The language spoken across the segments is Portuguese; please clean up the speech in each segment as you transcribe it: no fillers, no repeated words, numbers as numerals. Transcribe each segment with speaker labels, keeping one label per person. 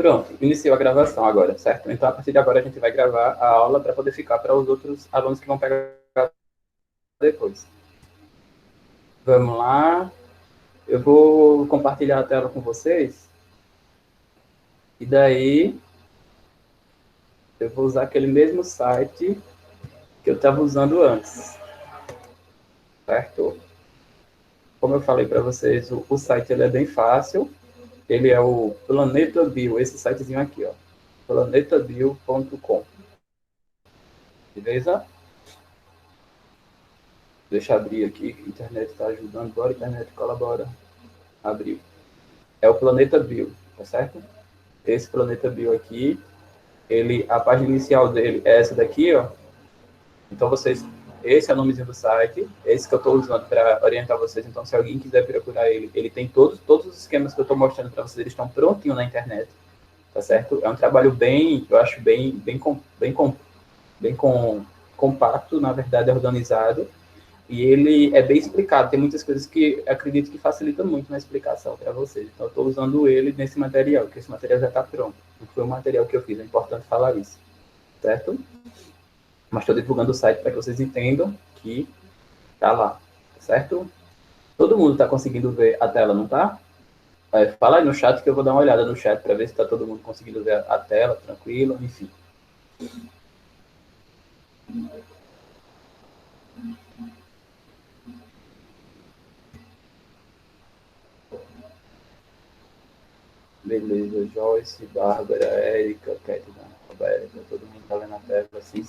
Speaker 1: Pronto, iniciou a gravação agora, certo? Então, a partir de agora, a gente vai gravar a aula para poder ficar para os outros alunos que vão pegar depois. Vamos lá. Eu vou compartilhar a tela com vocês. E daí, eu vou usar aquele mesmo site que eu estava usando antes. Certo? Como eu falei para vocês, o site ele é bem fácil. Ele é o Planeta Bio, esse sitezinho aqui, ó. planetabio.com. Beleza? Deixa eu abrir aqui, a internet está ajudando, bora, a internet colabora. Abriu. É o Planeta Bio, tá certo? Esse Planeta Bio aqui, a página inicial dele é essa daqui, ó. Então, esse é o nomezinho do site, esse que eu estou usando para orientar vocês. Então, se alguém quiser procurar ele tem todos os esquemas que eu estou mostrando para vocês, eles estão prontinhos na internet, tá certo? É um trabalho eu acho bem compacto, na verdade, organizado, e ele é bem explicado. Tem muitas coisas que acredito que facilitam muito na explicação para vocês. Então, eu estou usando ele nesse material, que esse material já está pronto. Não foi o material que eu fiz, é importante falar isso, certo? Mas estou divulgando o site para que vocês entendam que está lá, certo? Todo mundo está conseguindo ver a tela, não está? Fala aí no chat que eu vou dar uma olhada no chat para ver se está todo mundo conseguindo ver a tela, tranquilo, enfim. Beleza, Joyce, Bárbara, Érica, Kétina, Roberta, todo mundo tá vendo a tela? Sim.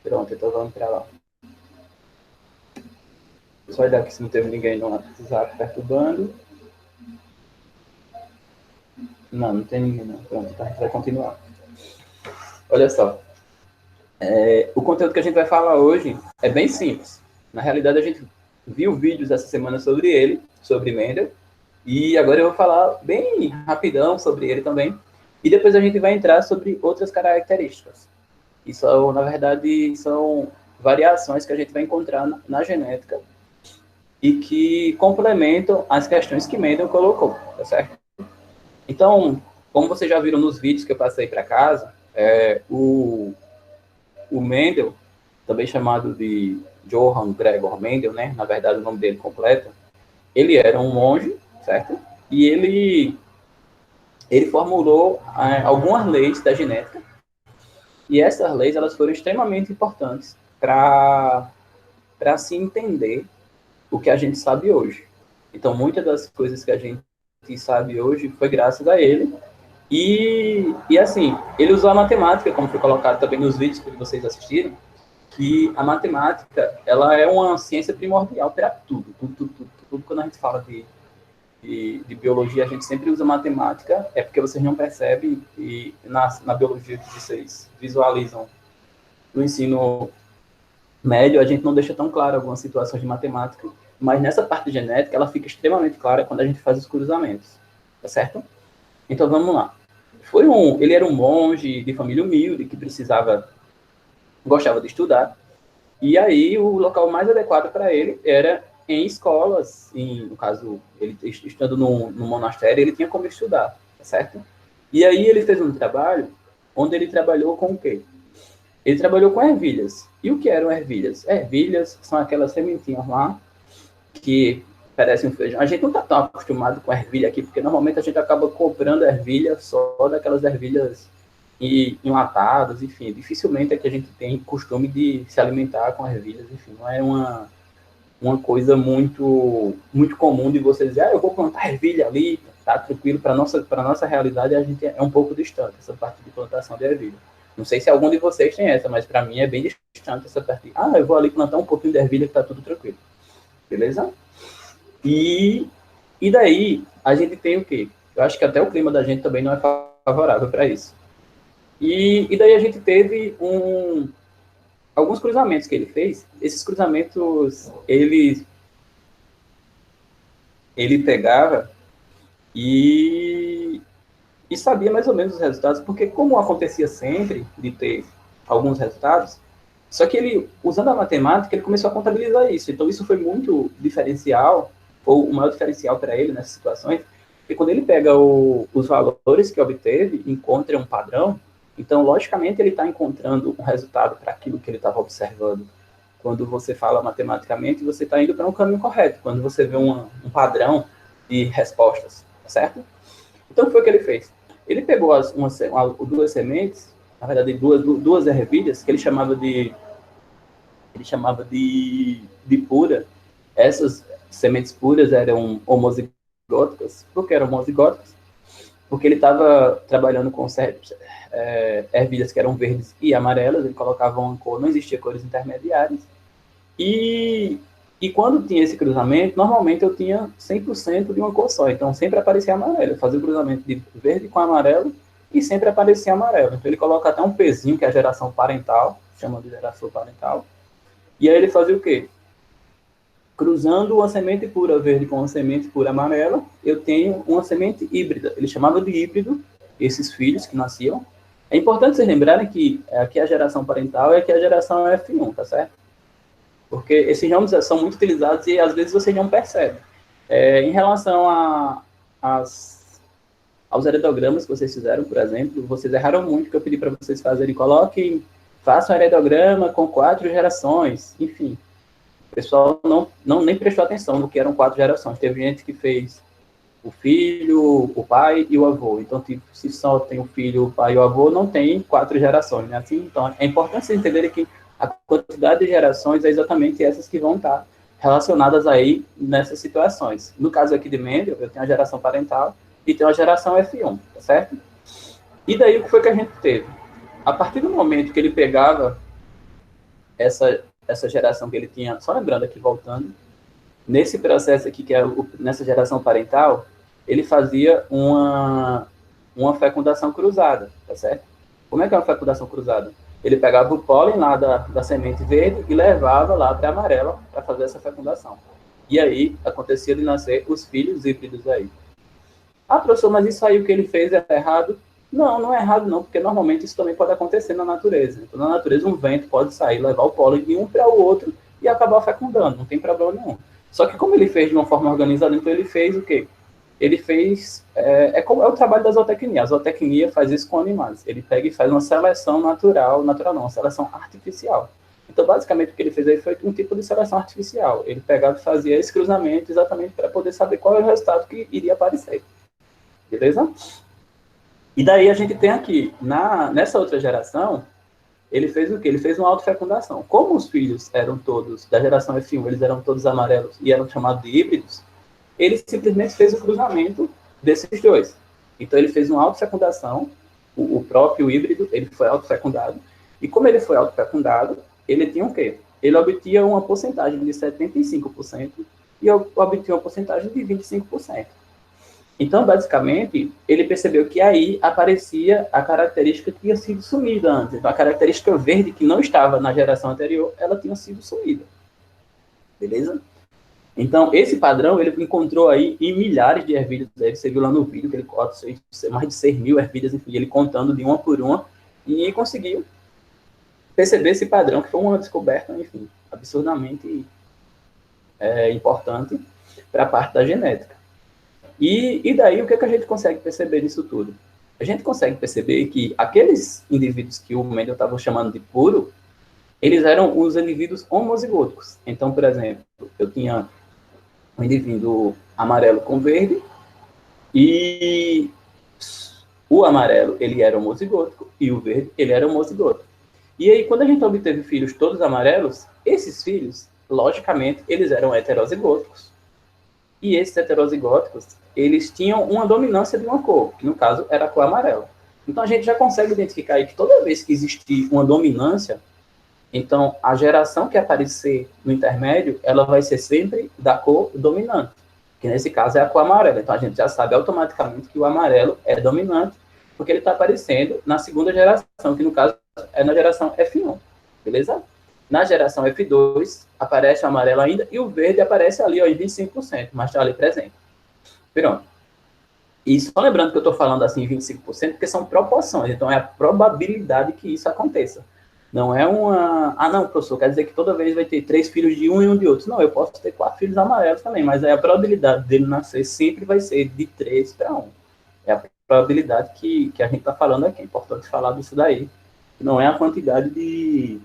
Speaker 1: Pronto, então vamos para lá. Só olhar aqui se não teve ninguém no WhatsApp perturbando. Não tem ninguém não. Pronto, então a gente vai continuar. Olha só. O conteúdo que a gente vai falar hoje é bem simples. Na realidade, a gente viu vídeos essa semana sobre ele, sobre Mendel, e agora eu vou falar bem rapidão sobre ele também. E depois a gente vai entrar sobre outras características. E na verdade, são variações que a gente vai encontrar na genética e que complementam as questões que Mendel colocou, tá certo? Então, como vocês já viram nos vídeos que eu passei para casa, o Mendel, também chamado de Johann Gregor Mendel, né? Na verdade, o nome dele completo, ele era um monge, certo? E ele formulou algumas leis da genética, e essas leis elas foram extremamente importantes para se entender o que a gente sabe hoje. Então, muitas das coisas que a gente sabe hoje foi graças a ele. E assim, ele usou a matemática, como foi colocado também nos vídeos que vocês assistiram, que a matemática ela é uma ciência primordial para tudo. Tudo quando a gente fala de biologia, a gente sempre usa matemática, é porque vocês não percebem que na biologia que vocês visualizam no ensino médio, a gente não deixa tão claro algumas situações de matemática, mas nessa parte de genética, ela fica extremamente clara quando a gente faz os cruzamentos, tá certo? Então, vamos lá. Ele era um monge de família humilde, que gostava de estudar, e aí o local mais adequado para ele era em escolas, no caso, ele estando no monastério, ele tinha como estudar, tá certo? E aí ele fez um trabalho onde ele trabalhou com o quê? Ele trabalhou com ervilhas. E o que eram ervilhas? Ervilhas são aquelas sementinhas lá que parecem um feijão. A gente não está tão acostumado com ervilha aqui, porque normalmente a gente acaba comprando ervilha só daquelas ervilhas enlatadas, enfim. Dificilmente é que a gente tem costume de se alimentar com ervilhas, enfim. Não é uma coisa muito, muito comum de você dizer, eu vou plantar ervilha ali, tá tranquilo. Para nossa realidade, a gente é um pouco distante, essa parte de plantação de ervilha. Não sei se algum de vocês tem essa, mas para mim é bem distante essa parte. Eu vou ali plantar um pouquinho de ervilha que tá tudo tranquilo. Beleza? E daí, a gente tem o quê? Eu acho que até o clima da gente também não é favorável para isso. E daí a gente teve alguns cruzamentos que ele fez. Esses cruzamentos, ele pegava e sabia mais ou menos os resultados, porque como acontecia sempre de ter alguns resultados, só que ele, usando a matemática, ele começou a contabilizar isso. Então, isso foi muito diferencial, ou o maior diferencial para ele nessas situações, Porque quando ele pega os valores que obteve, encontra um padrão, então, logicamente, ele está encontrando um resultado para aquilo que ele estava observando. Quando você fala matematicamente, você está indo para um caminho correto, quando você vê um padrão de respostas, certo? Então, o que foi que ele fez? Ele pegou duas sementes, na verdade, duas ervilhas, que ele chamava de pura. Essas sementes puras eram homozigóticas. Por que eram homozigóticas? Porque ele estava trabalhando com ervilhas que eram verdes e amarelas, ele colocava uma cor, não existia cores intermediárias. E quando tinha esse cruzamento, normalmente eu tinha 100% de uma cor só, então sempre aparecia amarelo. Eu fazia o cruzamento de verde com amarelo e sempre aparecia amarelo. Então ele coloca até um pezinho, que é a geração parental, chama de geração parental. E aí ele fazia o quê? Cruzando uma semente pura verde com uma semente pura amarela, eu tenho uma semente híbrida. Ele chamava de híbrido esses filhos que nasciam. É importante vocês lembrarem que aqui a geração parental é aqui a geração F1, tá certo? Porque esses nomes são muito utilizados e às vezes vocês não percebem. Em relação aos heredogramas que vocês fizeram, por exemplo, vocês erraram muito, que eu pedi para vocês fazerem, façam um heredograma com 4 gerações, enfim. O pessoal nem prestou atenção no que eram 4 gerações. Teve gente que fez o filho, o pai e o avô. Então, tipo, se só tem o filho, o pai e o avô, não tem 4 gerações, né? Assim, então, é importante vocês entenderem que a quantidade de gerações é exatamente essas que vão estar relacionadas aí nessas situações. No caso aqui de Mendel, eu tenho a geração parental e tenho a geração F1, tá certo? E daí, o que foi que a gente teve? A partir do momento que ele pegava essa geração que ele tinha, só lembrando aqui, voltando, nesse processo aqui, que é nessa geração parental, ele fazia uma fecundação cruzada, tá certo? Como é que é uma fecundação cruzada? Ele pegava o pólen lá da semente verde e levava lá para a amarela para fazer essa fecundação. E aí acontecia de nascer os filhos híbridos aí. Ah, professor, mas isso aí o que ele fez é errado? Não, não é errado não, porque normalmente isso também pode acontecer na natureza. Então, na natureza, um vento pode sair, levar o pólen de um para o outro e acabar fecundando, não tem problema nenhum. Só que como ele fez de uma forma organizada, então ele fez o quê? Ele fez... É o trabalho da zootecnia. A zootecnia faz isso com animais. Ele pega e faz uma seleção natural não, uma seleção artificial. Então, basicamente, o que ele fez aí foi um tipo de seleção artificial. Ele pegava e fazia esse cruzamento exatamente para poder saber qual era o resultado que iria aparecer. Beleza? E daí a gente tem aqui, nessa outra geração, ele fez o quê? Ele fez uma autofecundação. Como os filhos eram todos, da geração F1, eles eram todos amarelos e eram chamados de híbridos, ele simplesmente fez o cruzamento desses dois. Então ele fez uma autofecundação, o próprio híbrido, ele foi autofecundado, e como ele foi autofecundado, ele tinha o quê? Ele obtinha uma porcentagem de 75% e obtinha uma porcentagem de 25%. Então, basicamente, ele percebeu que aí aparecia a característica que tinha sido sumida antes. Então, a característica verde que não estava na geração anterior, ela tinha sido sumida. Beleza? Então, esse padrão, ele encontrou aí em milhares de ervilhas. Aí você viu lá no vídeo que ele conta mais de 6 mil ervilhas, enfim, ele contando de uma por uma, e conseguiu perceber esse padrão, que foi uma descoberta, enfim, absurdamente importante para a parte da genética. E daí, o que a gente consegue perceber disso tudo? A gente consegue perceber que aqueles indivíduos que o Mendel estava chamando de puro, eles eram os indivíduos homozigóticos. Então, por exemplo, eu tinha um indivíduo amarelo com verde, e o amarelo, ele era homozigótico, e o verde, ele era homozigótico. E aí, quando a gente obteve filhos todos amarelos, esses filhos, logicamente, eles eram heterozigóticos. E esses heterozigóticos, eles tinham uma dominância de uma cor, que no caso era a cor amarela. Então a gente já consegue identificar aí que toda vez que existir uma dominância, então a geração que aparecer no intermédio, ela vai ser sempre da cor dominante, que nesse caso é a cor amarela. Então a gente já sabe automaticamente que o amarelo é dominante, porque ele está aparecendo na segunda geração, que no caso é na geração F1, beleza? Na geração F2, aparece o amarelo ainda, e o verde aparece ali, ó, em 25%, mas está ali presente. Pronto. E só lembrando que eu estou falando assim, 25%, porque são proporções, então é a probabilidade que isso aconteça. Não é uma... Ah, não, professor, quer dizer que toda vez vai ter 3 filhos de um e um de outro. Não, eu posso ter 4 filhos amarelos também, mas aí a probabilidade dele nascer sempre vai ser de 3 para 1. É a probabilidade que a gente está falando aqui. É importante falar disso daí. Não é a quantidade de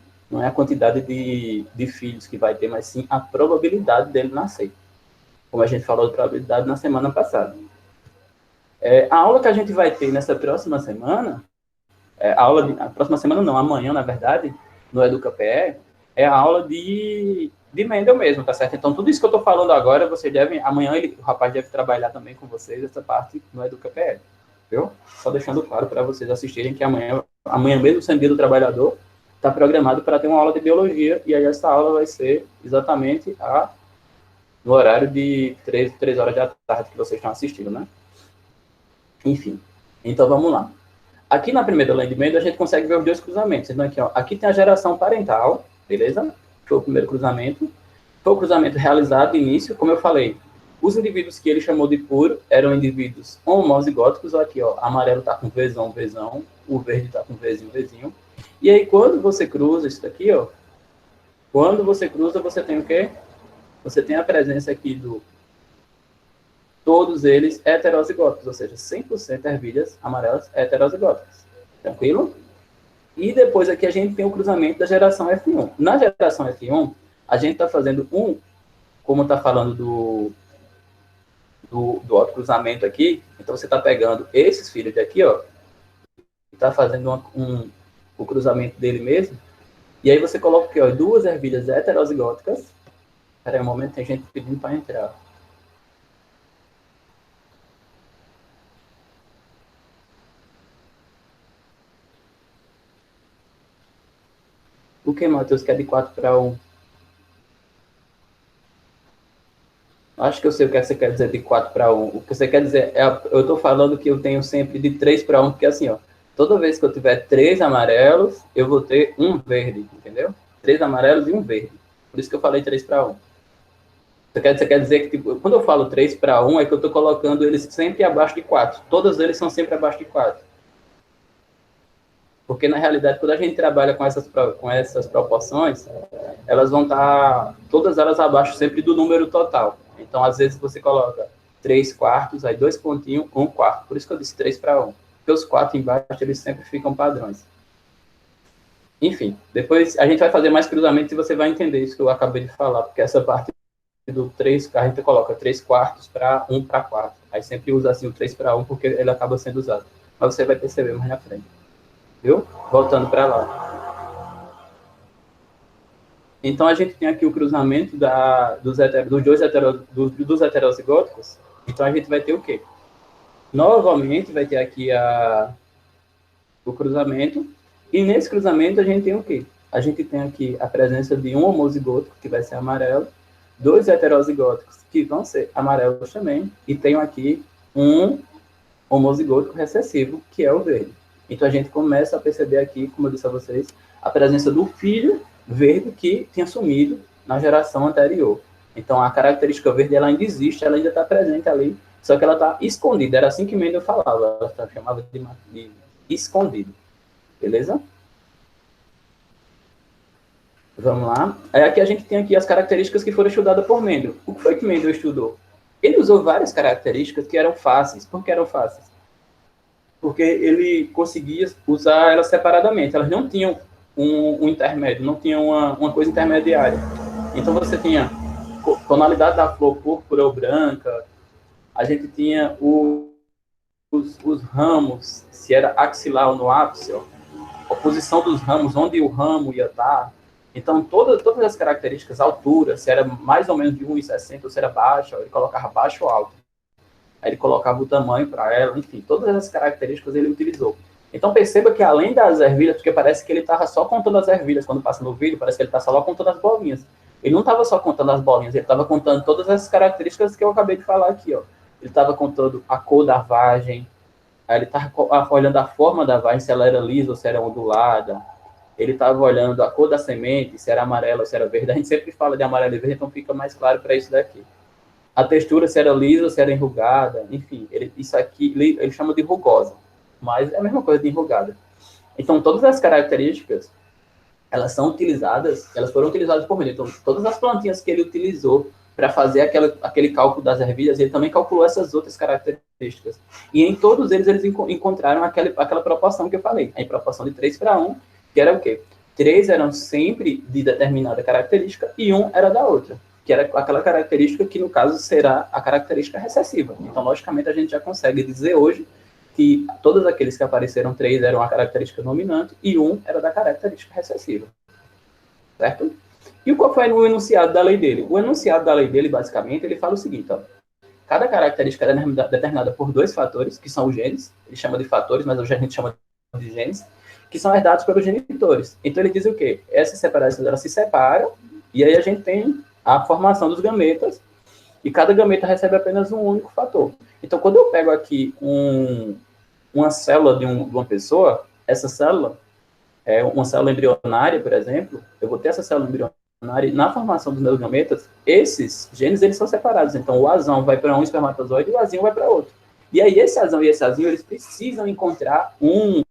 Speaker 1: filhos que vai ter, mas sim a probabilidade dele nascer. Como a gente falou de probabilidade na semana passada. A aula que a gente vai ter nessa próxima semana, a próxima semana não, amanhã, na verdade, no EducaPE, é a aula de Mendel mesmo, tá certo? Então, tudo isso que eu estou falando agora, vocês devem, amanhã o rapaz deve trabalhar também com vocês essa parte no EducaPE, viu? Só deixando claro para vocês assistirem que amanhã mesmo, sendo dia do trabalhador, está programado para ter uma aula de biologia, e aí essa aula vai ser exatamente no horário de 3 horas da tarde que vocês estão assistindo, né? Enfim, então vamos lá. Aqui na primeira linha de Mendel, a gente consegue ver os 2 cruzamentos. Então, aqui tem a geração parental, beleza? Foi o primeiro cruzamento. Foi o cruzamento realizado de início, como eu falei. Os indivíduos que ele chamou de puro eram indivíduos homozigóticos. Aqui, ó, amarelo está com Vzão, Vzão. O verde está com Vzinho, Vzinho. E aí, quando você cruza isso daqui, ó, quando você cruza, você tem o quê? Você tem a presença aqui todos eles heterozigóticos, ou seja, 100% ervilhas amarelas heterozigóticas. Tranquilo? E depois aqui a gente tem o cruzamento da geração F1. Na geração F1, a gente está fazendo como está falando do autocruzamento aqui, então você está pegando esses filhos daqui, ó, e está fazendo o cruzamento dele mesmo, e aí você coloca aqui, ó, 2 ervilhas heterozigóticas. Espera aí um momento, tem gente pedindo para entrar. O que, Matheus, que é de 4 para 1? Acho que eu sei o que você quer dizer de 4 para 1. O que você quer dizer eu estou falando que eu tenho sempre de 3 para 1, porque assim, ó, toda vez que eu tiver 3 amarelos, eu vou ter um verde, entendeu? 3 amarelos e um verde. Por isso que eu falei 3 para 1. Você quer dizer que, tipo, quando eu falo 3 para 1, é que eu estou colocando eles sempre abaixo de 4. Todos eles são sempre abaixo de 4. Porque, na realidade, quando a gente trabalha com essas proporções, elas vão estar, todas elas abaixo sempre do número total. Então, às vezes, você coloca 3 quartos, aí 2 pontinhos, 1 quarto. Por isso que eu disse 3 para 1. Porque os 4 embaixo, eles sempre ficam padrões. Enfim, depois a gente vai fazer mais cruzamentos e você vai entender isso que eu acabei de falar, porque essa parte do 3, a gente coloca 3 quartos para 1 para 4. Aí sempre usa assim o 3 para 1, porque ele acaba sendo usado. Mas você vai perceber mais na frente. Viu? Voltando para lá. Então, a gente tem aqui o cruzamento dos heterozigóticos. Então, a gente vai ter o quê? Novamente, vai ter aqui o cruzamento. E nesse cruzamento, a gente tem o quê? A gente tem aqui a presença de um homozigótico, que vai ser amarelo, 2 heterozigóticos, que vão ser amarelos também, e tenho aqui um homozigótico recessivo, que é o verde. Então, a gente começa a perceber aqui, como eu disse a vocês, a presença do filho verde que tinha sumido na geração anterior. Então, a característica verde, ela ainda existe, ela ainda está presente ali, só que ela está escondida. Era assim que Mendel falava, ela chamava de escondido. Beleza? Vamos lá. Aí aqui a gente tem aqui as características que foram estudadas por Mendel. O que foi que Mendel estudou? Ele usou várias características que eram fáceis. Por que eram fáceis? Porque ele conseguia usar elas separadamente. Elas não tinham um intermédio, não tinham uma coisa intermediária. Então, você tinha tonalidade da flor púrpura ou branca, a gente tinha os ramos, se era axilar ou no ápice, a posição dos ramos, onde o ramo ia estar. Então, todas as características, altura, se era mais ou menos de 1,60 ou se era baixa, ele colocava baixo ou alto. Aí ele colocava o tamanho para ela, enfim, todas as características ele utilizou. Então perceba que além das ervilhas, porque parece que ele estava só contando as ervilhas, quando passa no vídeo, parece que ele está só contando as bolinhas. Ele não estava só contando as bolinhas, ele estava contando todas as características que eu acabei de falar aqui, ó. Ele estava contando a cor da vagem, aí ele estava olhando a forma da vagem, se ela era lisa ou se era ondulada. Ele estava olhando a cor da semente, se era amarela ou se era verde. A gente sempre fala de amarelo e verde, então fica mais claro para isso daqui. A textura, se era lisa ou se era enrugada, enfim, isso aqui ele chama de rugosa, mas é a mesma coisa de enrugada. Então, todas as características elas foram utilizadas por ele. Então, todas as plantinhas que ele utilizou para fazer aquele cálculo das ervilhas, ele também calculou essas outras características. E em todos eles encontraram aquela proporção que eu falei, a proporção de 3:1, que era o quê? 3 eram sempre de determinada característica e 1 era da outra, que era aquela característica que, no caso, será a característica recessiva. Então, logicamente, a gente já consegue dizer hoje que todos aqueles que apareceram 3 eram a característica dominante e 1 era da característica recessiva. Certo? E qual foi o enunciado da lei dele? O enunciado da lei dele, basicamente, ele fala o seguinte, ó. Cada característica é determinada por 2 fatores, que são os genes, ele chama de fatores, mas hoje a gente chama de genes, que são herdados pelos genitores. Então ele diz o quê? Essas separações, elas se separam, e aí a gente tem a formação dos gametas, e cada gameta recebe apenas um único fator. Então, quando eu pego aqui uma célula de uma pessoa, essa célula é uma célula embrionária, por exemplo, eu vou ter essa célula embrionária, e na formação dos meus gametas, esses genes, eles são separados. Então, o azão vai para um espermatozoide e o azinho vai para outro. E aí, esse azão e esse azinho, eles precisam encontrar um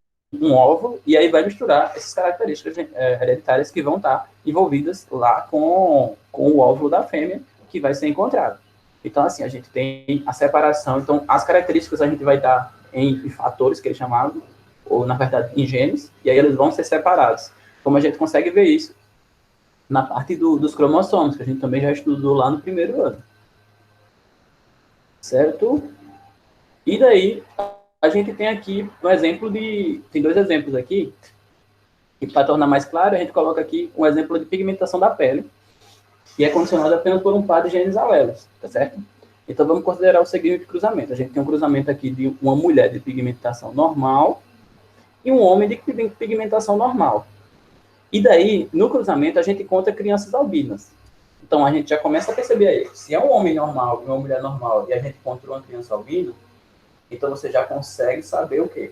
Speaker 1: óvulo, e aí vai misturar essas características hereditárias que vão estar envolvidas lá com o óvulo da fêmea, que vai ser encontrado. Então, assim, a gente tem a separação. Então, as características a gente vai dar em fatores, que eles chamavam, ou, na verdade, em genes, e aí eles vão ser separados. Como a gente consegue ver isso na parte dos cromossomos, que a gente também já estudou lá no primeiro ano. Certo? E daí, a gente tem aqui um exemplo tem 2 exemplos aqui, e para tornar mais claro, a gente coloca aqui um exemplo de pigmentação da pele, que é condicionado apenas por um par de genes alelos, tá certo? Então, vamos considerar o seguinte cruzamento. A gente tem um cruzamento aqui de uma mulher de pigmentação normal e um homem de pigmentação normal. E daí, no cruzamento, a gente encontra crianças albinas. Então, a gente já começa a perceber aí, se é um homem normal e uma mulher normal, e a gente encontrou uma criança albina, então você já consegue saber o quê?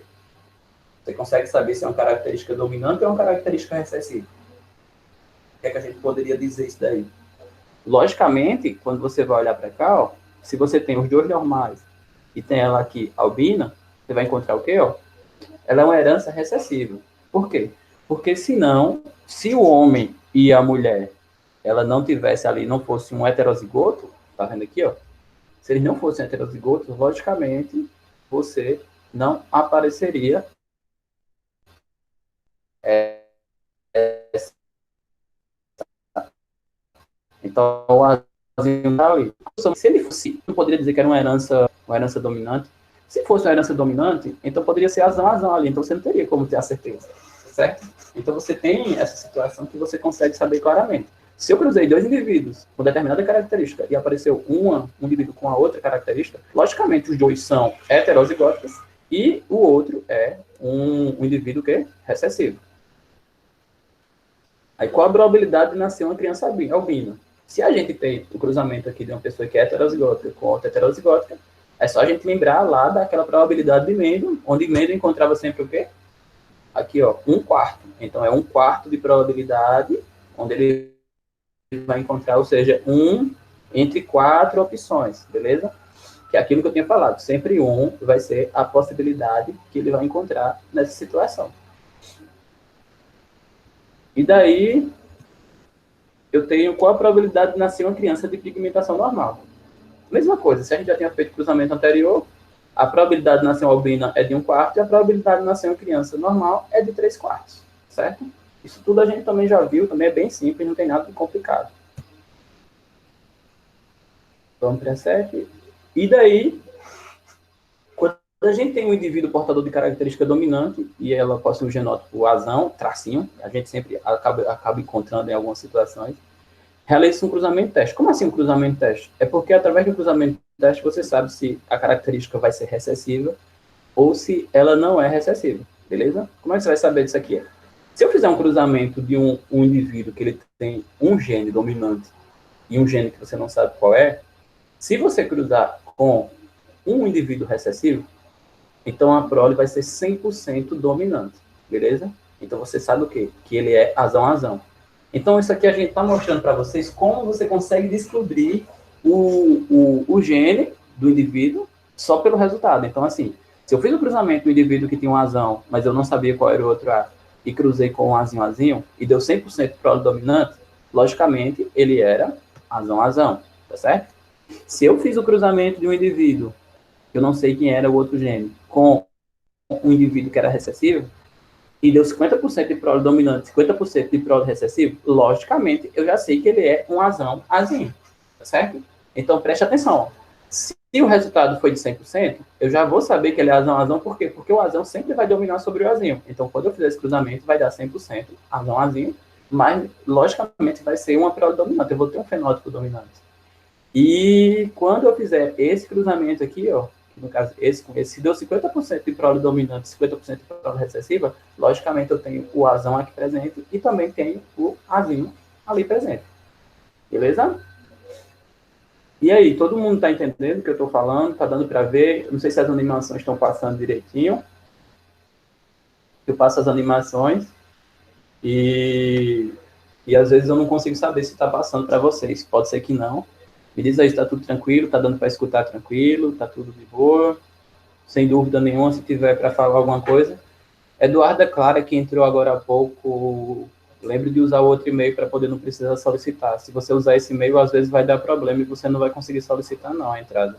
Speaker 1: Você consegue saber se é uma característica dominante ou uma característica recessiva. O que é que a gente poderia dizer isso daí? Logicamente, quando você vai olhar para cá, ó, se você tem os 2 normais e tem ela aqui albina, você vai encontrar o quê? Ó? Ela é uma herança recessiva. Por quê? Porque senão, se o homem e a mulher, ela não tivesse ali, não fosse um heterozigoto, tá vendo aqui, ó? Se eles não fossem heterozigotos, logicamente, você não apareceria então, o azinho tá ali. Se ele fosse, não poderia dizer que era uma herança dominante. Se fosse uma herança dominante, então poderia ser azão ali. Então você não teria como ter a certeza, certo? Então você tem essa situação que você consegue saber claramente. Se eu cruzei 2 indivíduos com determinada característica e apareceu um indivíduo com a outra característica, logicamente os 2 são heterozigóticos e o outro é um indivíduo que é recessivo. Aí qual a probabilidade de nascer uma criança albina? Se a gente tem o cruzamento aqui de uma pessoa que é heterozigótica com outra heterozigótica, é só a gente lembrar lá daquela probabilidade de Mendel, onde Mendel encontrava sempre o quê? Aqui, ó, 1/4. Então, é 1/4 de probabilidade, onde ele vai encontrar, ou seja, 1 entre 4 opções, beleza? Que é aquilo que eu tinha falado. Sempre 1 vai ser a possibilidade que ele vai encontrar nessa situação. E daí, eu tenho qual a probabilidade de nascer uma criança de pigmentação normal. Mesma coisa, se a gente já tinha feito cruzamento anterior, a probabilidade de nascer uma albina é de 1/4 e a probabilidade de nascer uma criança normal é de 3/4, certo? Isso tudo a gente também já viu, também é bem simples, não tem nada de complicado. Vamos para 7. E daí, quando a gente tem um indivíduo portador de característica dominante e ela possui um genótipo azão, tracinho, a gente sempre acaba encontrando em algumas situações, realiza um cruzamento teste. Como assim um cruzamento teste? É porque através do cruzamento teste você sabe se a característica vai ser recessiva ou se ela não é recessiva, beleza? Como é que você vai saber disso aqui? Se eu fizer um cruzamento de um indivíduo que ele tem um gene dominante e um gene que você não sabe qual é, se você cruzar com um indivíduo recessivo, então a prole vai ser 100% dominante, beleza? Então você sabe o quê? Que ele é azão. Então isso aqui a gente está mostrando para vocês como você consegue descobrir o gene do indivíduo só pelo resultado. Então assim, se eu fiz o cruzamento do indivíduo que tinha um azão, mas eu não sabia qual era o outro A, e cruzei com um azinho, e deu 100% prole dominante, logicamente, ele era azão, tá certo? Se eu fiz o cruzamento de um indivíduo, eu não sei quem era o outro gene, com um indivíduo que era recessivo, e deu 50% de prole dominante, 50% de prole recessivo, logicamente, eu já sei que ele é um azinho, tá certo? Então, preste atenção. Se o resultado foi de 100%, eu já vou saber que ele é azão, por quê? Porque o azão sempre vai dominar sobre o azinho. Então, quando eu fizer esse cruzamento, vai dar 100% azinho, mas, logicamente, vai ser uma prole dominante. Eu vou ter um fenótipo dominante. E quando eu fizer esse cruzamento aqui, ó, no caso, esse com esse, se deu 50% de prole dominante, 50% de prole recessiva, logicamente eu tenho o azão aqui presente e também tenho o azinho ali presente. Beleza? E aí, todo mundo está entendendo o que eu estou falando? Está dando para ver? Não sei se as animações estão passando direitinho. Eu passo as animações e às vezes eu não consigo saber se está passando para vocês. Pode ser que não. Me diz aí se está tudo tranquilo, está dando para escutar tranquilo, está tudo de boa. Sem dúvida nenhuma, se tiver para falar alguma coisa. Eduarda Clara, que entrou agora há pouco, lembre de usar o outro e-mail para poder não precisar solicitar. Se você usar esse e-mail, às vezes vai dar problema e você não vai conseguir solicitar não a entrada.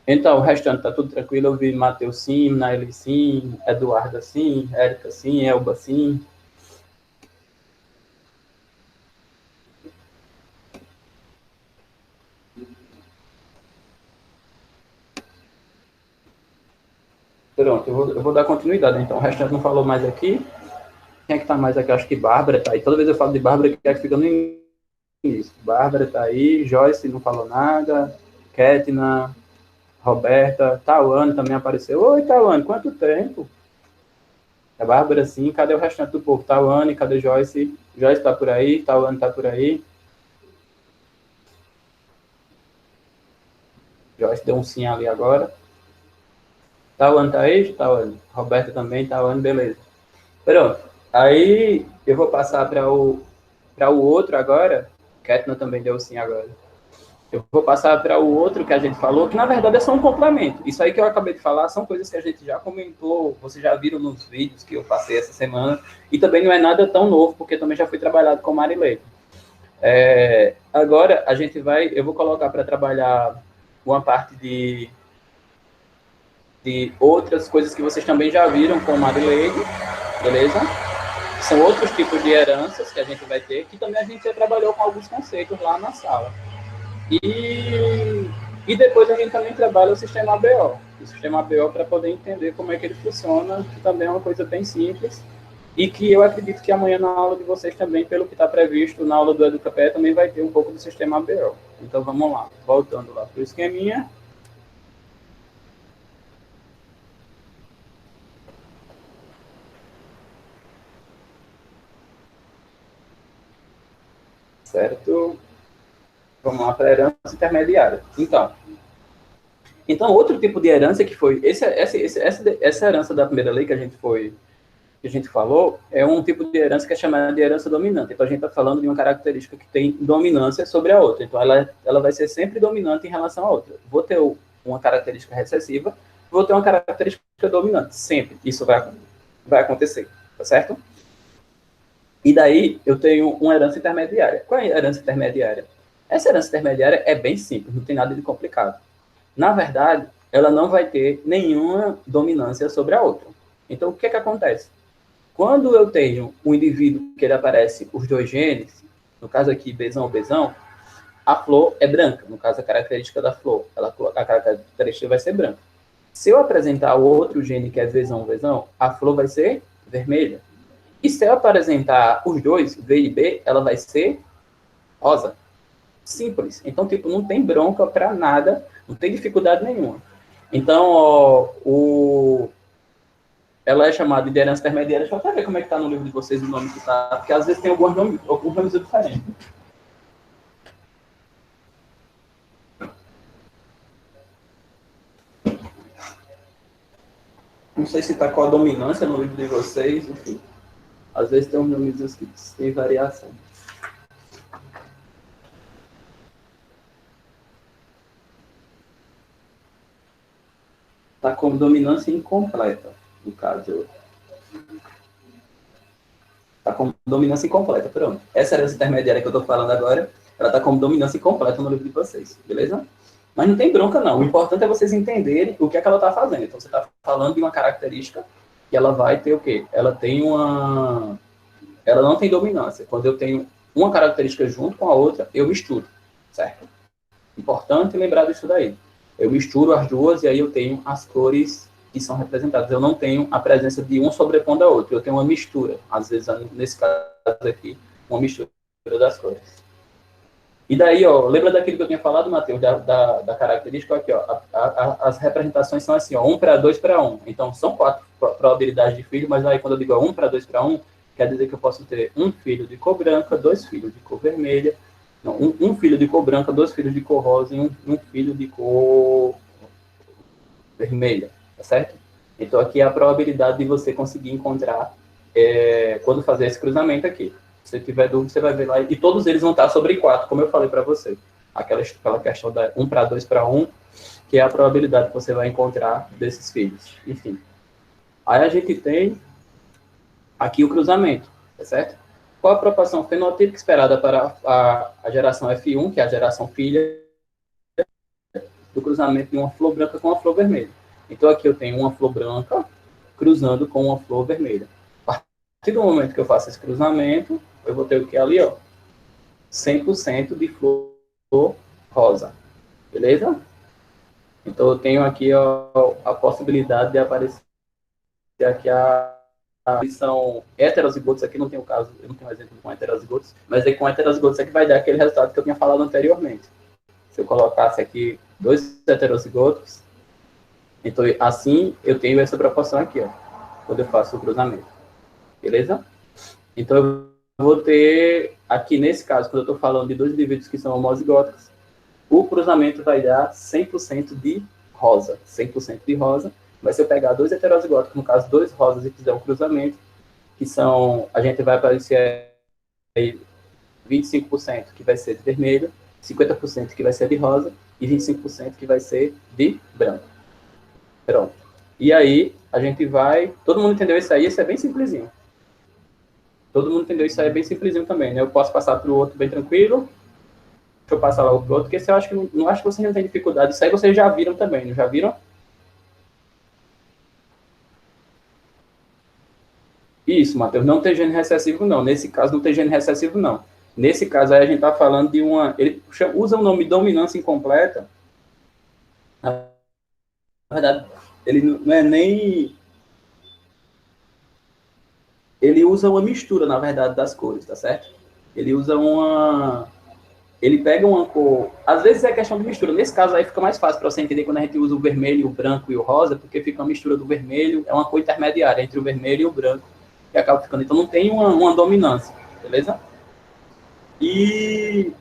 Speaker 1: Então, o restante tá tudo tranquilo. Eu vi Matheus sim, Naeli sim, Eduarda sim, Érica sim, Elba sim. Pronto, eu vou dar continuidade. Então, o restante não falou mais aqui. Quem é que tá mais aqui? Acho que Bárbara tá aí. Toda vez eu falo de Bárbara, que é que fica no início. Bárbara tá aí, Joyce não falou nada, Ketna, Roberta, Tawane também apareceu. Oi, Tawane, quanto tempo? É Bárbara sim, cadê o restante do povo? Tawane, cadê Joyce? Joyce tá por aí, Tawane tá por aí. Joyce deu um sim ali agora. Tawane tá aí, Tawane? Roberta também, Tawane, beleza. Pronto. Aí eu vou passar para o outro agora. Ketna também deu sim agora. Eu vou passar para o outro que a gente falou, que na verdade é só um complemento. Isso aí que eu acabei de falar são coisas que a gente já comentou, vocês já viram nos vídeos que eu passei essa semana, e também não é nada tão novo, porque também já foi trabalhado com Marilei. Agora a gente vai, eu vou colocar para trabalhar uma parte de outras coisas que vocês também já viram com Marilei, beleza? São outros tipos de heranças que a gente vai ter, que também a gente já trabalhou com alguns conceitos lá na sala. E depois a gente também trabalha o sistema ABO. O sistema ABO para poder entender como é que ele funciona, que também é uma coisa bem simples. E que eu acredito que amanhã na aula de vocês também, pelo que está previsto na aula do EducaPé, também vai ter um pouco do sistema ABO. Então vamos lá, voltando lá para o esqueminha. Certo? Vamos lá para a herança intermediária. Então, outro tipo de herança que foi essa herança da primeira lei que a gente falou é um tipo de herança que é chamada de herança dominante. Então, a gente está falando de uma característica que tem dominância sobre a outra. Então, ela vai ser sempre dominante em relação à outra. Vou ter uma característica recessiva, vou ter uma característica dominante. Sempre isso vai acontecer, tá certo? E daí, eu tenho uma herança intermediária. Qual é a herança intermediária? Essa herança intermediária é bem simples, não tem nada de complicado. Na verdade, ela não vai ter nenhuma dominância sobre a outra. Então, o que é que acontece? Quando eu tenho um indivíduo que ele aparece os dois genes, no caso aqui, Bzão ou Bzão, a flor é branca. No caso, a característica da flor, a característica vai ser branca. Se eu apresentar o outro gene que é Vzão, Vzão, a flor vai ser vermelha. E se eu apresentar os dois, V e B, ela vai ser rosa. Simples. Então, tipo, não tem bronca para nada, não tem dificuldade nenhuma. Então, ó, ela é chamada de herança intermediária. Deixa eu até ver como é que está no livro de vocês o nome que está, porque às vezes tem alguns nomes diferentes. Não sei se está com a dominância no livro de vocês, enfim. Às vezes tem uns nomes que tem variação. Está com dominância incompleta, no caso. Está com dominância incompleta, pronto. Essa herança intermediária que eu estou falando agora, ela está com dominância incompleta no livro de vocês, beleza? Mas não tem bronca, não. O importante é vocês entenderem o que é que ela está fazendo. Então, você está falando de uma característica que ela vai ter o quê? Ela tem uma... Ela não tem dominância. Quando eu tenho uma característica junto com a outra, eu misturo, certo? Importante lembrar disso daí. Eu misturo as duas e aí eu tenho as cores que são representadas. Eu não tenho a presença de um sobrepondo a outro. Eu tenho uma mistura. Às vezes, nesse caso aqui, uma mistura das cores. E daí, ó, lembra daquilo que eu tinha falado, Matheus, da característica aqui, ó. As representações são assim, ó, 1 para 2 para 1. Então, são 4 probabilidades de filho, mas aí quando eu digo 1 para 2 para 1, quer dizer que eu posso ter um filho de cor branca, 2 filhos de cor vermelha, não, um filho de cor branca, 2 filhos de cor rosa e um filho de cor vermelha, tá certo? Então, aqui é a probabilidade de você conseguir encontrar quando fazer esse cruzamento aqui. Se você tiver dúvida, você vai ver lá. E todos eles vão estar sobre 4, como eu falei para você. Aquela questão da 1 para 2 para 1, que é a probabilidade que você vai encontrar desses filhos. Enfim. Aí a gente tem aqui o cruzamento, tá certo? Qual a proporção fenotípica esperada para a geração F1, que é a geração filha, do cruzamento de uma flor branca com uma flor vermelha? Então, aqui eu tenho uma flor branca cruzando com uma flor vermelha. A partir do momento que eu faço esse cruzamento, eu vou ter o que ali, ó? 100% de flor rosa. Beleza? Então, eu tenho aqui ó, a possibilidade de aparecer aqui são heterozigotos. Aqui não tem o caso, eu não tenho um exemplo com heterozigotos, mas é com heterozigotos é que vai dar aquele resultado que eu tinha falado anteriormente. Se eu colocasse aqui 2 heterozigotos, então assim eu tenho essa proporção aqui, ó, quando eu faço o cruzamento. Beleza? Então eu vou ter, aqui nesse caso, quando eu estou falando de 2 indivíduos que são homozigóticos, o cruzamento vai dar 100% de rosa. 100% de rosa. Mas se eu pegar 2 heterozigóticos, no caso 2 rosas, e fizer um cruzamento, que são, a gente vai aparecer aí 25% que vai ser de vermelho, 50% que vai ser de rosa e 25% que vai ser de branco. Pronto. E aí, a gente vai... Todo mundo entendeu isso aí? Isso é bem simplesinho. Todo mundo entendeu isso aí? É bem simplesinho também, né? Eu posso passar para o outro bem tranquilo. Deixa eu passar logo para o outro, porque eu acho que não acho que vocês não têm dificuldade. Isso aí vocês já viram também, não já viram? Isso, Matheus, não tem gene recessivo, não. Nesse caso, não tem gene recessivo, não. Nesse caso, aí a gente está falando de uma... Ele usa o nome dominância incompleta. Na verdade, ele não é nem... Ele usa uma mistura, na verdade, das cores, tá certo? Ele usa uma... Ele pega uma cor... Às vezes é questão de mistura. Nesse caso aí fica mais fácil para você entender quando a gente usa o vermelho, o branco e o rosa, porque fica uma mistura do vermelho, é uma cor intermediária entre o vermelho e o branco, que acaba ficando... Então não tem uma dominância, beleza? E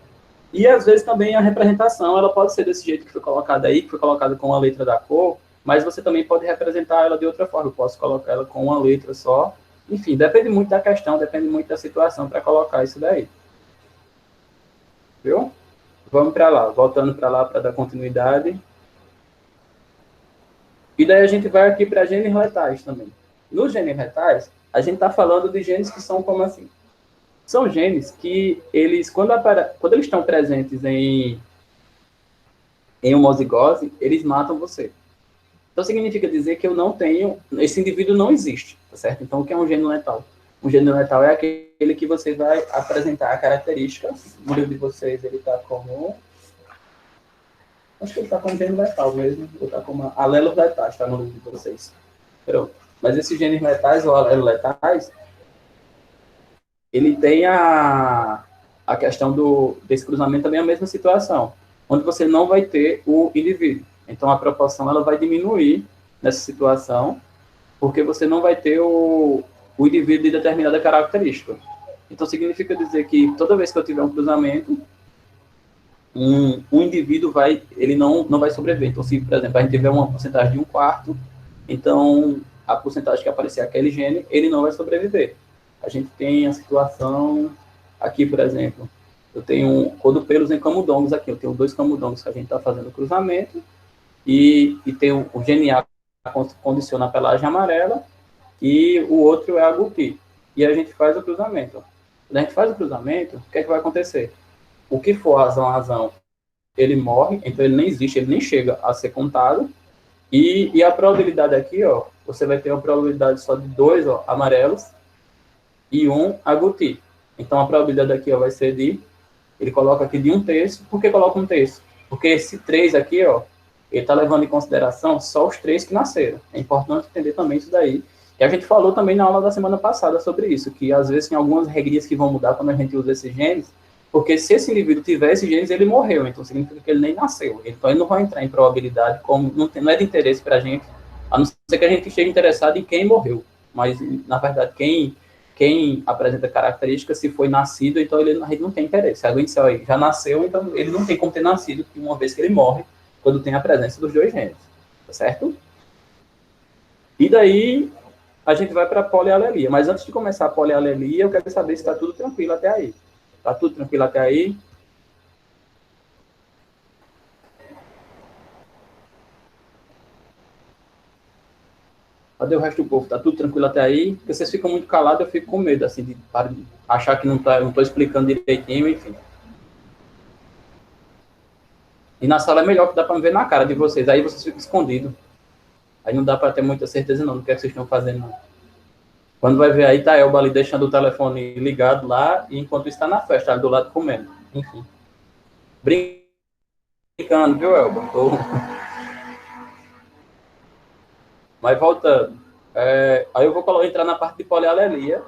Speaker 1: às vezes também a representação, ela pode ser desse jeito que foi colocada aí, que foi colocada com a letra da cor, mas você também pode representar ela de outra forma. Eu posso colocar ela com uma letra só. Enfim, depende muito da questão, depende muito da situação para colocar isso daí. Viu? Vamos para lá, voltando para lá para dar continuidade. E daí a gente vai aqui para genes letais também. Nos genes letais, a gente está falando de genes que são como assim? São genes que eles, quando eles estão presentes em homozigose, eles matam você. Então significa dizer que eu não tenho, esse indivíduo não existe, tá certo? Então o que é um gene letal? Um gene letal é aquele que você vai apresentar a característica. No livro de vocês ele está como... Acho que ele está como gene letal mesmo, ou está como alelos letais, está no livro de vocês. Pronto. Mas esses genes letais ou alelos letais, ele tem a questão desse cruzamento também é a mesma situação, onde você não vai ter o indivíduo. Então, a proporção ela vai diminuir nessa situação, porque você não vai ter o indivíduo de determinada característica. Então, significa dizer que toda vez que eu tiver um cruzamento, um indivíduo ele não vai sobreviver. Então, se, por exemplo, a gente tiver uma porcentagem de 1/4, então, a porcentagem que aparecer aquele gene, ele não vai sobreviver. A gente tem a situação aqui, por exemplo, eu tenho codopelos em camundongos aqui, eu tenho 2 camundongos que a gente está fazendo cruzamento, e tem o gene A que condiciona a pelagem amarela, e o outro é a gupi. e a gente faz o cruzamento. Quando a gente faz o cruzamento, o que é que vai acontecer? O que for razão, ele morre, então ele nem existe, ele nem chega a ser contado, e a probabilidade aqui, ó, você vai ter uma probabilidade só de 2 amarelos e 1 aguti. Então a probabilidade aqui, ó, vai ser de, ele coloca aqui de 1/3. Por que coloca 1/3? Porque esse 3 aqui, ó, ele está levando em consideração só os 3 que nasceram. É importante entender também isso daí. E a gente falou também na aula da semana passada sobre isso, que às vezes tem algumas regrinhas que vão mudar quando a gente usa esses genes, porque se esse indivíduo tiver esses genes, ele morreu, então significa que ele nem nasceu. Então ele não vai entrar em probabilidade, como não é de interesse para a gente, a não ser que a gente esteja interessado em quem morreu. Mas, na verdade, quem apresenta características, se foi nascido, então a gente não tem interesse. Se alguém disser, ó, já nasceu, então ele não tem como ter nascido, uma vez que ele morre, quando tem a presença dos 2 genes, tá certo? E daí, a gente vai para a polialelia. Mas antes de começar a polialelia, eu quero saber se está tudo tranquilo até aí. Está tudo tranquilo até aí? Cadê o resto do povo? Está tudo tranquilo até aí? Porque vocês ficam muito calados, eu fico com medo, assim, de achar que não estou explicando direitinho, enfim. E na sala é melhor, que dá para me ver na cara de vocês. Aí vocês ficam escondidos. Aí não dá para ter muita certeza não do que, é que vocês estão fazendo, não. Quando vai ver aí, tá Elba ali deixando o telefone ligado lá, e enquanto está na festa, ali do lado comendo. Enfim. Brincando, viu, Elba? Mas voltando. Aí eu vou entrar na parte de polialelia.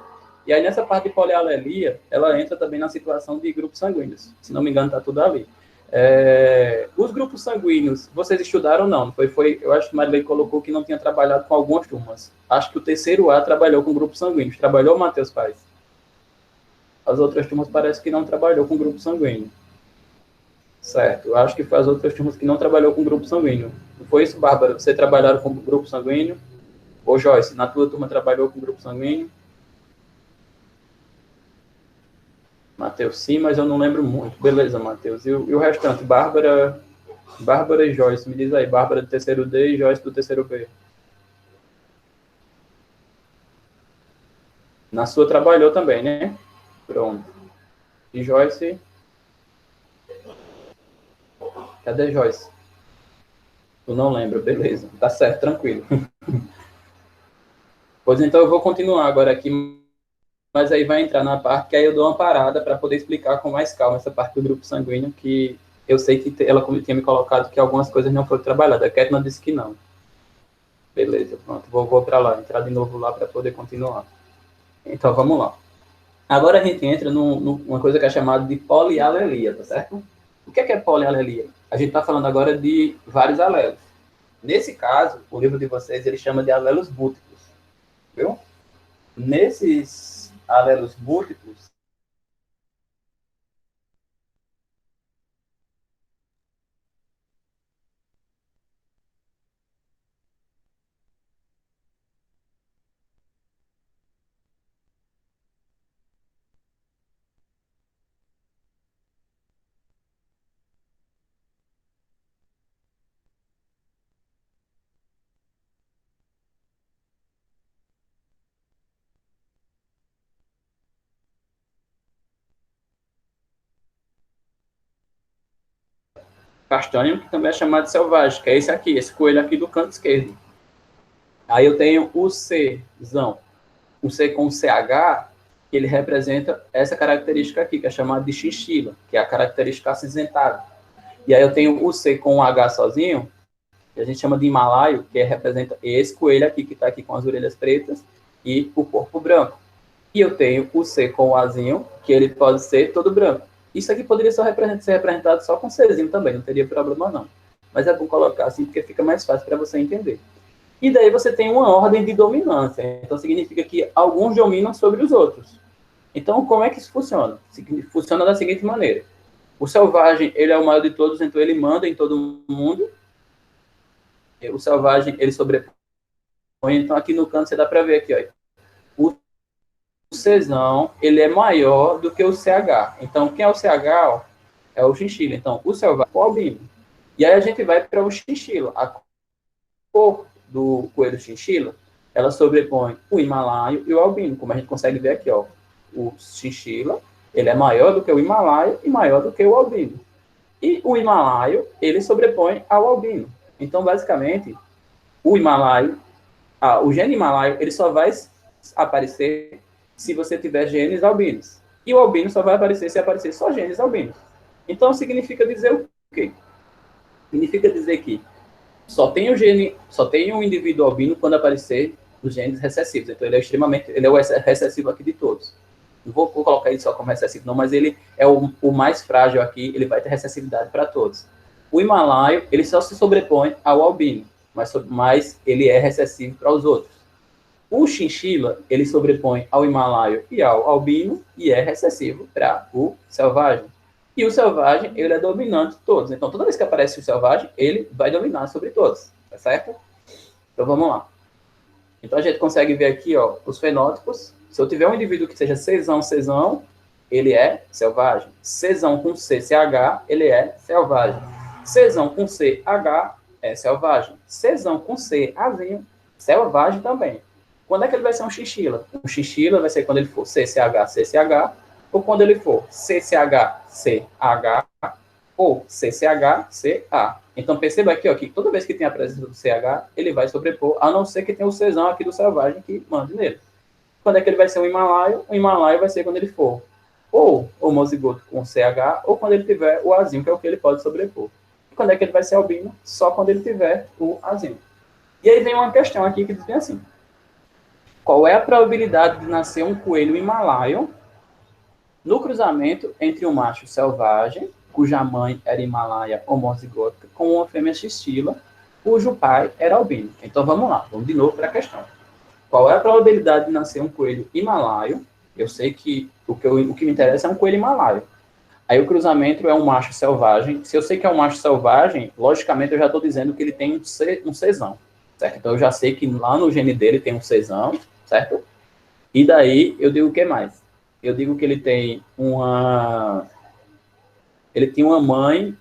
Speaker 1: E aí nessa parte de polialelia, ela entra também na situação de grupos sanguíneos. Se não me engano, está tudo ali. Os grupos sanguíneos, vocês estudaram ou não? Eu acho que Marilei colocou que não tinha trabalhado com algumas turmas. Acho que o terceiro A trabalhou com grupos sanguíneos. Trabalhou, Matheus Paz? As outras turmas parece que não trabalhou com grupo sanguíneo. Certo. Eu acho que foi as outras turmas que não trabalhou com grupo sanguíneo. Não foi isso, Bárbara? Você trabalharam com grupo sanguíneo? Ô, Joyce, na tua turma trabalhou com grupo sanguíneo? Matheus, sim, mas eu não lembro muito. Beleza, Matheus. E o restante? Bárbara e Joyce. Me diz aí. Bárbara do terceiro D e Joyce do terceiro B. Na sua trabalhou também, né? Pronto. E Joyce? Cadê Joyce? Tu não lembra, beleza. Tá certo, tranquilo. Pois então eu vou continuar agora aqui, mas aí vai entrar na parte que aí eu dou uma parada para poder explicar com mais calma essa parte do grupo sanguíneo, que eu sei que ela tinha me colocado que algumas coisas não foram trabalhadas. A Ketna disse que não. Beleza, pronto. Vou para lá, entrar de novo lá para poder continuar. Então vamos lá. Agora a gente entra numa coisa que é chamada de polialelia, tá certo? O que é polialelia? A gente está falando agora de vários alelos. Nesse caso, o livro de vocês ele chama de alelos múltiplos, viu? Nesses alelos múltiplos, castanho, que também é chamado de selvagem, que é esse aqui, esse coelho aqui do canto esquerdo. Aí eu tenho o Czão, o C com CH, que ele representa essa característica aqui, que é chamada de chinchila, que é a característica acinzentada. E aí eu tenho o C com o H sozinho, que a gente chama de himalaio, que representa esse coelho aqui, que está aqui com as orelhas pretas, e o corpo branco. E eu tenho o C com o Azinho, que ele pode ser todo branco. Isso aqui poderia ser representado só com Czinho também, não teria problema não. Mas é bom colocar assim, porque fica mais fácil para você entender. E daí você tem uma ordem de dominância. Então significa que alguns dominam sobre os outros. Então como é que isso funciona? Funciona da seguinte maneira. O selvagem, ele é o maior de todos, então ele manda em todo mundo. O selvagem, ele sobrepõe. Então aqui no canto você dá para ver aqui, ó. O Czão, ele é maior do que o CH. Então, quem é o CH? Ó, é o chinchila. Então, o selvagem é o albino. E aí a gente vai para o chinchila. A cor do coelho chinchila ela sobrepõe o himalaio e o albino, como a gente consegue ver aqui, ó. O chinchila, ele é maior do que o himalaio e maior do que o albino. E o himalaio, ele sobrepõe ao albino. Então, basicamente, o himalaio, o gene himalaio, ele só vai aparecer se você tiver genes albinos. E o albino só vai aparecer se aparecer só genes albinos. Então, significa dizer o quê? Significa dizer que só tem um indivíduo albino quando aparecer os genes recessivos. Então, ele é o recessivo aqui de todos. Não vou colocar ele só como recessivo, não, mas ele é o mais frágil aqui, ele vai ter recessividade para todos. O himalaio, ele só se sobrepõe ao albino, mas ele é recessivo para os outros. O chinchila, ele sobrepõe ao himalaio e ao albino e é recessivo para o selvagem. E o selvagem, ele é dominante de todos. Então, toda vez que aparece o selvagem, ele vai dominar sobre todos, tá certo? Então, vamos lá. Então, a gente consegue ver aqui, ó, os fenótipos. Se eu tiver um indivíduo que seja Czão, ele é selvagem. Czão com CCH, ele é selvagem. Czão com CH é selvagem. Czão com C, Azinho, selvagem também. Quando é que ele vai ser um chinchila? Um chinchila vai ser quando ele for CCH, ou quando ele for CCH ou CCH. Então, perceba aqui, ó, que toda vez que tem a presença do CH, ele vai sobrepor, a não ser que tenha o Czão aqui do selvagem que mande nele. Quando é que ele vai ser um himalaio? O himalaio vai ser quando ele for ou homozigoto com CH, ou quando ele tiver o Azinho, que é o que ele pode sobrepor. E quando é que ele vai ser albino? Só quando ele tiver o Azinho. E aí vem uma questão aqui que diz bem assim: qual é a probabilidade de nascer um coelho himalaio no cruzamento entre um macho selvagem, cuja mãe era himalaia homozigótica, com uma fêmea xistila, cujo pai era albino? Então vamos lá, vamos de novo para a questão. Qual é a probabilidade de nascer um coelho himalaio? Eu sei que o que me interessa é um coelho himalaio. Aí o cruzamento é um macho selvagem. Se eu sei que é um macho selvagem, logicamente eu já estou dizendo que ele tem um Czão, certo? Então eu já sei que lá no gene dele tem um Czão, certo? E daí eu digo o que mais? Eu digo que ele tem uma mãe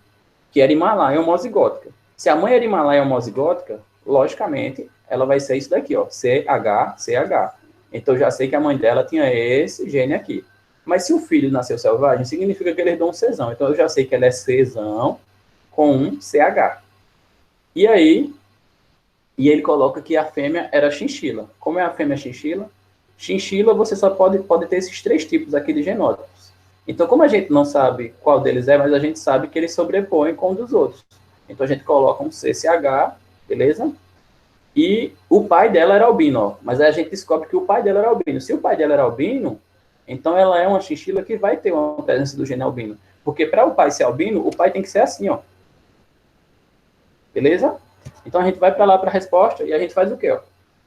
Speaker 1: que era himalaia homozigótica. Se a mãe era himalaia homozigótica, logicamente ela vai ser isso daqui, ó, CH. Então eu já sei que a mãe dela tinha esse gene aqui. Mas se o filho nasceu selvagem, significa que ele herdou um Czão. Então eu já sei que ela é Czão com um CH. E aí, ele coloca que a fêmea era chinchila. Como é a fêmea chinchila? Chinchila, você só pode ter esses 3 tipos aqui de genótipos. Então, como a gente não sabe qual deles é, mas a gente sabe que eles sobrepõem com um dos outros. Então, a gente coloca um CCH, beleza? E o pai dela era albino, ó. Mas aí a gente descobre que o pai dela era albino. Se o pai dela era albino, então ela é uma chinchila que vai ter uma presença do gene albino. Porque para o pai ser albino, o pai tem que ser assim, ó. Beleza? Então a gente vai para lá para a resposta e a gente faz o quê, ó?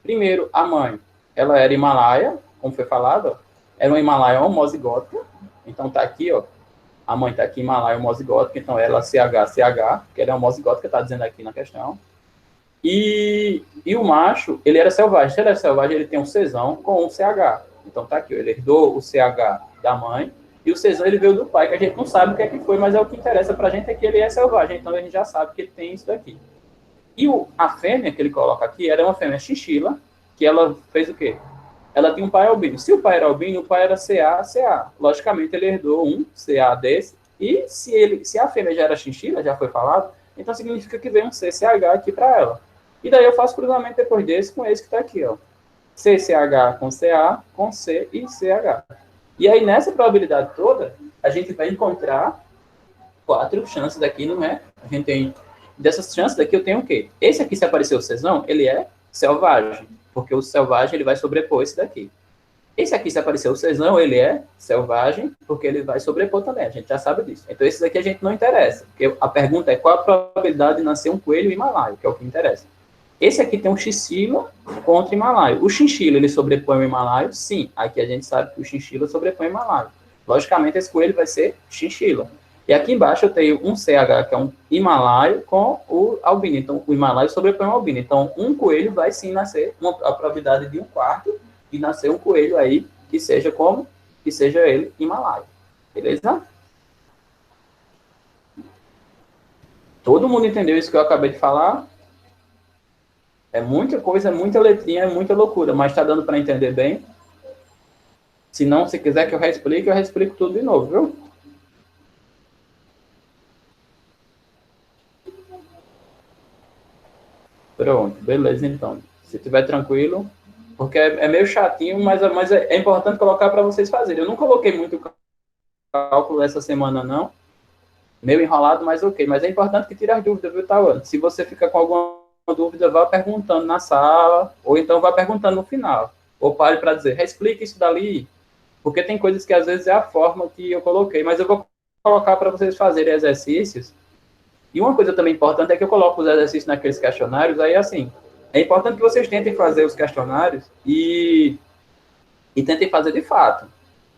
Speaker 1: Primeiro, a mãe, ela era himalaia, como foi falado, ó. Era uma himalaia homozigótica. Então tá aqui, ó. A mãe tá aqui, himalaia homozigótica, então ela CH, que ela é homozigótica, tá dizendo aqui na questão. E o macho, ele era selvagem. Se ele era selvagem, ele tem um Czão com um CH. Então tá aqui, ó, ele herdou o CH da mãe e o Czão ele veio do pai, que a gente não sabe o que é que foi, mas é o que interessa pra gente é que ele é selvagem. Então a gente já sabe que ele tem isso daqui. E a fêmea que ele coloca aqui era uma fêmea chinchila, que ela fez o quê? Ela tinha um pai albino. Se o pai era albino, o pai era CA. Logicamente, ele herdou um CA desse. E se a fêmea já era chinchila, já foi falado, então significa que vem um CCH aqui para ela. E daí eu faço cruzamento depois desse com esse que está aqui, ó. CCH com CA, com C e CH. E aí, nessa probabilidade toda, a gente vai encontrar 4 chances aqui, não é? A gente tem... Dessas chances daqui, eu tenho o quê? Esse aqui, se aparecer o Czão, ele é selvagem. Porque o selvagem, ele vai sobrepor esse daqui. Esse aqui, se aparecer o Czão, ele é selvagem, porque ele vai sobrepor também. A gente já sabe disso. Então, esses aqui a gente não interessa. Porque a pergunta é qual a probabilidade de nascer um coelho himalaio, que é o que interessa. Esse aqui tem um chinchila contra himalaio. O chinchila, ele sobrepõe o himalaio? Sim. Aqui a gente sabe que o chinchila sobrepõe o himalaio. Logicamente, esse coelho vai ser chinchila. E aqui embaixo eu tenho um CH, que é um himalaio, com o albino. Então, o himalaio sobrepõe o albino. Então, um coelho vai sim nascer, a probabilidade de 1/4 de nascer um coelho aí, que seja como? Que seja ele himalaio. Beleza? Todo mundo entendeu isso que eu acabei de falar? É muita coisa, é muita letrinha, é muita loucura, mas está dando para entender bem? Se não, se quiser que eu reexplico tudo de novo, viu? Pronto, beleza então. Se tiver tranquilo, porque é meio chatinho, mas é importante colocar para vocês fazerem. Eu não coloquei muito cálculo essa semana, não. Meio enrolado, mas ok. Mas é importante que tire as dúvidas, viu, Tauane? Se você fica com alguma dúvida, vá perguntando na sala, ou então vá perguntando no final. Ou pare para dizer, explique isso dali, porque tem coisas que às vezes é a forma que eu coloquei, mas eu vou colocar para vocês fazerem exercícios. E uma coisa também importante é que eu coloco os exercícios naqueles questionários, aí assim, é importante que vocês tentem fazer os questionários e tentem fazer de fato.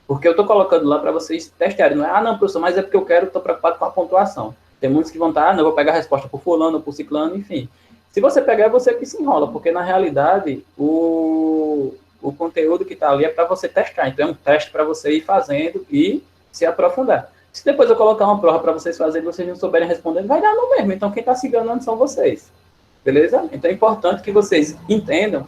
Speaker 1: Porque eu estou colocando lá para vocês testarem. Não é, não, professor, mas é porque eu quero, estou preocupado com a pontuação. Tem muitos que vão estar, não, vou pegar a resposta por fulano, por ciclano, enfim. Se você pegar, é você que se enrola, porque na realidade o conteúdo que está ali é para você testar. Então é um teste para você ir fazendo e se aprofundar. Se depois eu colocar uma prova para vocês fazerem e vocês não souberem responder, vai dar no mesmo. Então quem está se enganando são vocês. Beleza? Então é importante que vocês entendam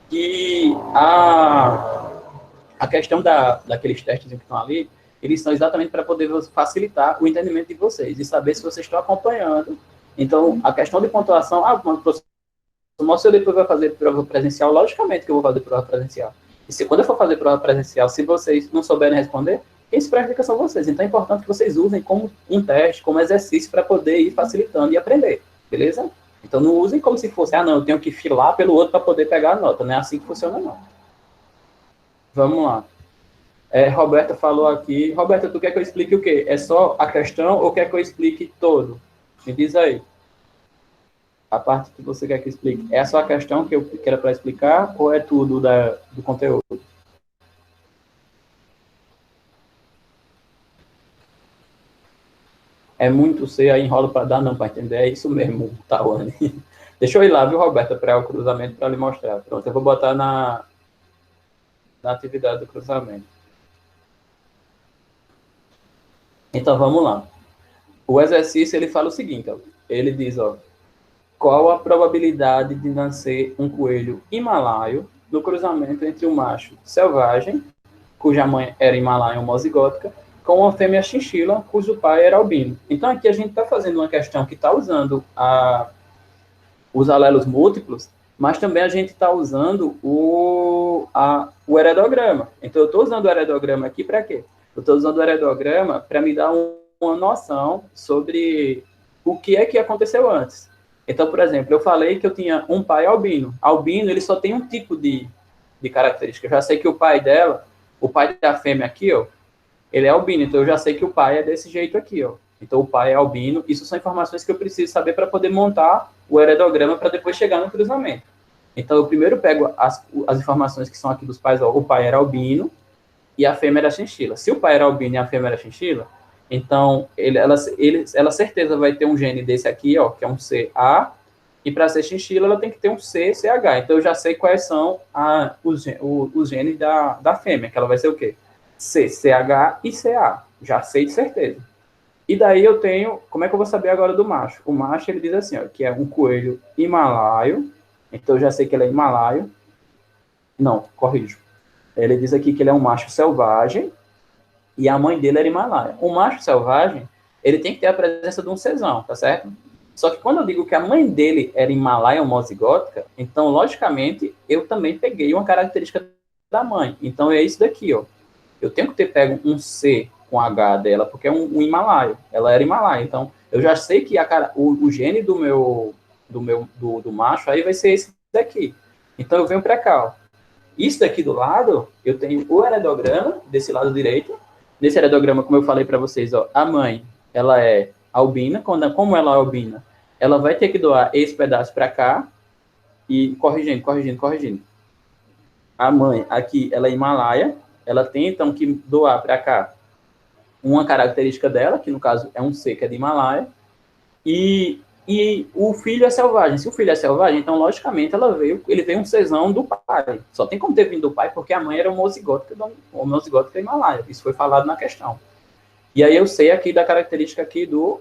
Speaker 1: que a questão daqueles testes que estão ali, eles são exatamente para poder facilitar o entendimento de vocês e saber se vocês estão acompanhando. Então, a questão de pontuação, se eu depois vai fazer prova presencial, logicamente que eu vou fazer prova presencial. E se quando eu for fazer prova presencial, se vocês não souberem responder, quem se prejudica são vocês. Então, é importante que vocês usem como um teste, como exercício, para poder ir facilitando e aprender, beleza? Então, não usem como se fosse, não, eu tenho que filar pelo outro para poder pegar a nota. Não é assim que funciona, não. Vamos lá. Roberta falou aqui. Roberta, tu quer que eu explique o quê? É só a questão ou quer que eu explique todo? Me diz aí. A parte que você quer que eu explique. É só a questão que eu quero para explicar ou é tudo do conteúdo? É muito C, aí enrola para dar, não, para entender. É isso mesmo, Tawane. Deixa eu ir lá, viu, Roberta, para o cruzamento para lhe mostrar. Pronto, eu vou botar na atividade do cruzamento. Então, vamos lá. O exercício, ele fala o seguinte, ó. Ele diz, ó, qual a probabilidade de nascer um coelho himalaio no cruzamento entre um macho selvagem, cuja mãe era himalaia homozigótica, com uma fêmea chinchila, cujo pai era albino. Então, aqui a gente está fazendo uma questão que está usando os alelos múltiplos, mas também a gente está usando o heredograma. Então, eu estou usando o heredograma aqui para quê? Eu estou usando o heredograma para me dar uma noção sobre o que é que aconteceu antes. Então, por exemplo, eu falei que eu tinha um pai albino. Albino, ele só tem um tipo de característica. Eu já sei que o pai dela, o pai da fêmea aqui, ó, ele é albino. Então, eu já sei que o pai é desse jeito aqui, ó. Então, o pai é albino. Isso são informações que eu preciso saber para poder montar o heredograma para depois chegar no cruzamento. Então, eu primeiro pego as informações que são aqui dos pais. Ó, o pai era albino e a fêmea era chinchila. Se o pai era albino e a fêmea era chinchila, então ela certeza vai ter um gene desse aqui, ó, que é um CA, e para ser chinchila ela tem que ter um CCH. Então, eu já sei quais são os genes da fêmea, que ela vai ser o quê? CCH e CA. Já sei de certeza. E daí eu tenho, como é que eu vou saber agora do macho? O macho, ele diz assim, ó, que é um coelho himalaio, então eu já sei que ele é himalaio. Não, corrijo. Ele diz aqui que ele é um macho selvagem e a mãe dele era himalaia. O macho selvagem, ele tem que ter a presença de um cesão, tá certo? Só que quando eu digo que a mãe dele era himalaia homozigótica, então, logicamente, eu também peguei uma característica da mãe. Então, é isso daqui, ó. Eu tenho que ter pego um C com H dela, porque é um himalaio. Ela era himalaia. Então, eu já sei que o gene do macho aí vai ser esse daqui. Então, eu venho para cá, ó. Isso daqui do lado, eu tenho o heredograma, desse lado direito. Nesse heredograma, como eu falei para vocês, ó, a mãe, ela é albina. Como ela é albina, ela vai ter que doar esse pedaço para cá. E corrigindo. A mãe, aqui, ela é himalaia. Ela tem, então, que doar para cá uma característica dela, que no caso é um C, que é de Himalaia. E o filho é selvagem. Se o filho é selvagem, então, logicamente, ele veio um cesão do pai. Só tem como ter vindo do pai, porque a mãe era homozigótica Himalaia. Isso foi falado na questão. E aí eu sei aqui da característica aqui do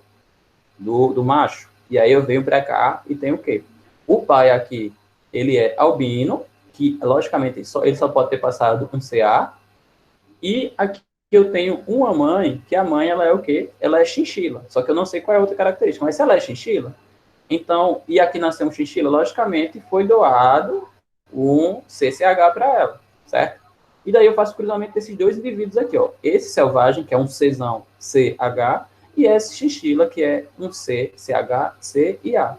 Speaker 1: macho. E aí eu venho para cá e tenho o quê? O pai aqui ele é albino, que, logicamente, ele só pode ter passado um CA, e aqui eu tenho uma mãe, que a mãe, ela é o quê? Ela é chinchila, só que eu não sei qual é a outra característica, mas se ela é chinchila, então, e aqui nasceu um chinchila, logicamente, foi doado um CCH para ela, certo? E daí eu faço o cruzamento desses dois indivíduos aqui, ó. Esse selvagem, que é um Czão CH, e esse chinchila, que é um C, CH, C e A.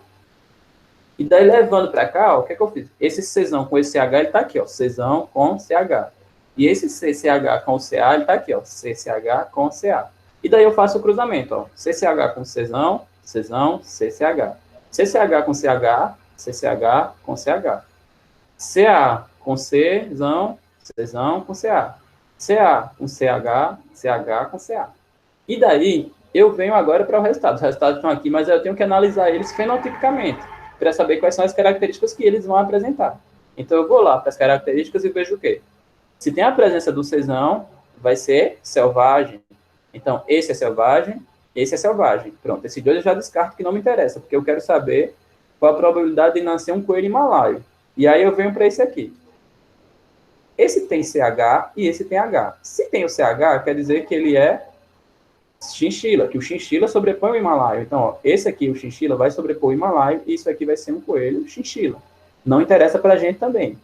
Speaker 1: E daí, levando para cá, ó, o que é que eu fiz? Esse Czão com esse CH, ele está aqui, ó, Czão com CH. E esse CCH com CA, ele está aqui, ó, CCH com CA. E daí eu faço o cruzamento, ó, CCH com Czão, Czão, CCH. CCH com CH, CCH com CH. CA com Czão, Czão com CA. CA com CH, CH com CA. E daí, eu venho agora para o resultado. Os resultados estão aqui, mas eu tenho que analisar eles fenotipicamente, para saber quais são as características que eles vão apresentar. Então, eu vou lá para as características e vejo o quê? Se tem a presença do Czão, vai ser selvagem. Então, esse é selvagem, esse é selvagem. Pronto, esses dois eu já descarto que não me interessa, porque eu quero saber qual a probabilidade de nascer um coelho himalaio. E aí eu venho para esse aqui. Esse tem CH e esse tem H. Se tem o CH, quer dizer que ele é chinchila, que o chinchila sobrepõe o himalaio. Então, ó, esse aqui, o chinchila, vai sobrepor o himalaio, e isso aqui vai ser um coelho chinchila. Não interessa para a gente também.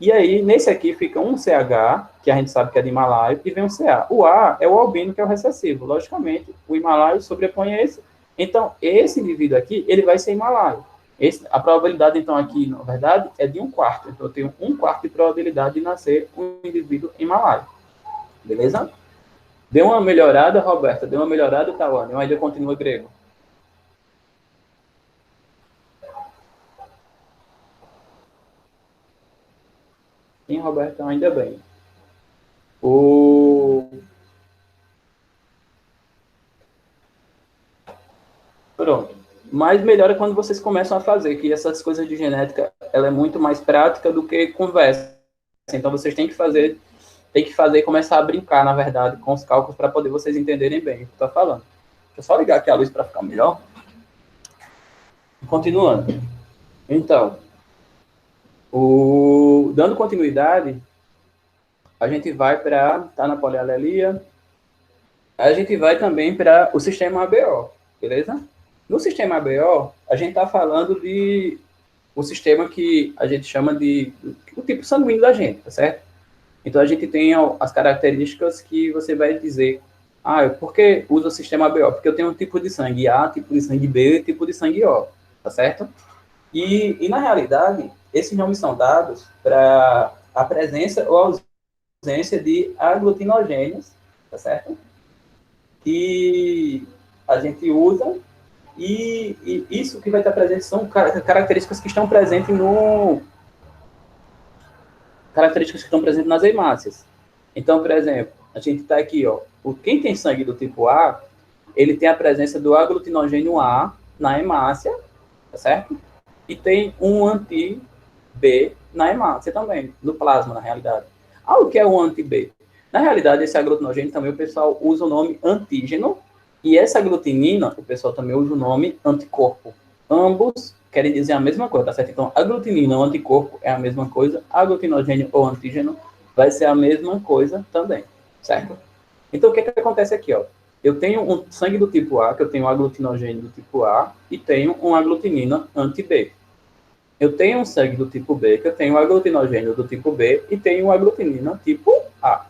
Speaker 1: E aí, nesse aqui, fica um CH, que a gente sabe que é de himalaio, e vem um CA. O A é o albino, que é o recessivo. Logicamente, o himalaio sobrepõe esse. Então, esse indivíduo aqui, ele vai ser himalaio. A probabilidade, então, aqui, na verdade, é de 1/4. Então, eu tenho 1/4 de probabilidade de nascer um indivíduo himalaio. Beleza? Deu uma melhorada, Roberta? Deu uma melhorada, Tawane? Ou ainda continua grego? Sim, Roberta, ainda bem. Pronto. Mas melhora quando vocês começam a fazer, que essas coisas de genética, ela é muito mais prática do que conversa. Então, vocês têm que fazer e começar a brincar, na verdade, com os cálculos para poder vocês entenderem bem o que eu estou falando. Deixa eu só ligar aqui a luz para ficar melhor. Continuando. Então, dando continuidade, a gente vai para, tá na polialelia, a gente vai também para o sistema ABO, beleza? No sistema ABO, a gente está falando de o sistema que a gente chama de o tipo sanguíneo da gente, tá certo? Então, a gente tem as características que você vai dizer, por que usa o sistema ABO? Porque eu tenho um tipo de sangue A, tipo de sangue B e tipo de sangue O, tá certo? E na realidade, esses nomes são dados para a presença ou ausência de aglutinogênios, tá certo? Que a gente usa, e isso que vai estar presente são características que estão presentes nas hemácias. Então, por exemplo, a gente está aqui, ó, quem tem sangue do tipo A, ele tem a presença do aglutinogênio A na hemácia, tá certo? E tem um anti-B na hemácia também, no plasma, na realidade. O que é o anti-B? Na realidade, esse aglutinogênio também o pessoal usa o nome antígeno, e essa aglutinina, o pessoal também usa o nome anticorpo. Ambos querem dizer a mesma coisa, tá certo? Então, aglutinina ou anticorpo é a mesma coisa, aglutinogênio ou antígeno vai ser a mesma coisa também, certo? Então, o que acontece aqui, ó? Eu tenho um sangue do tipo A, que eu tenho um aglutinogênio do tipo A, e tenho uma aglutinina anti-B. Eu tenho um sangue do tipo B, que eu tenho um aglutinogênio do tipo B, e tenho uma aglutinina tipo A.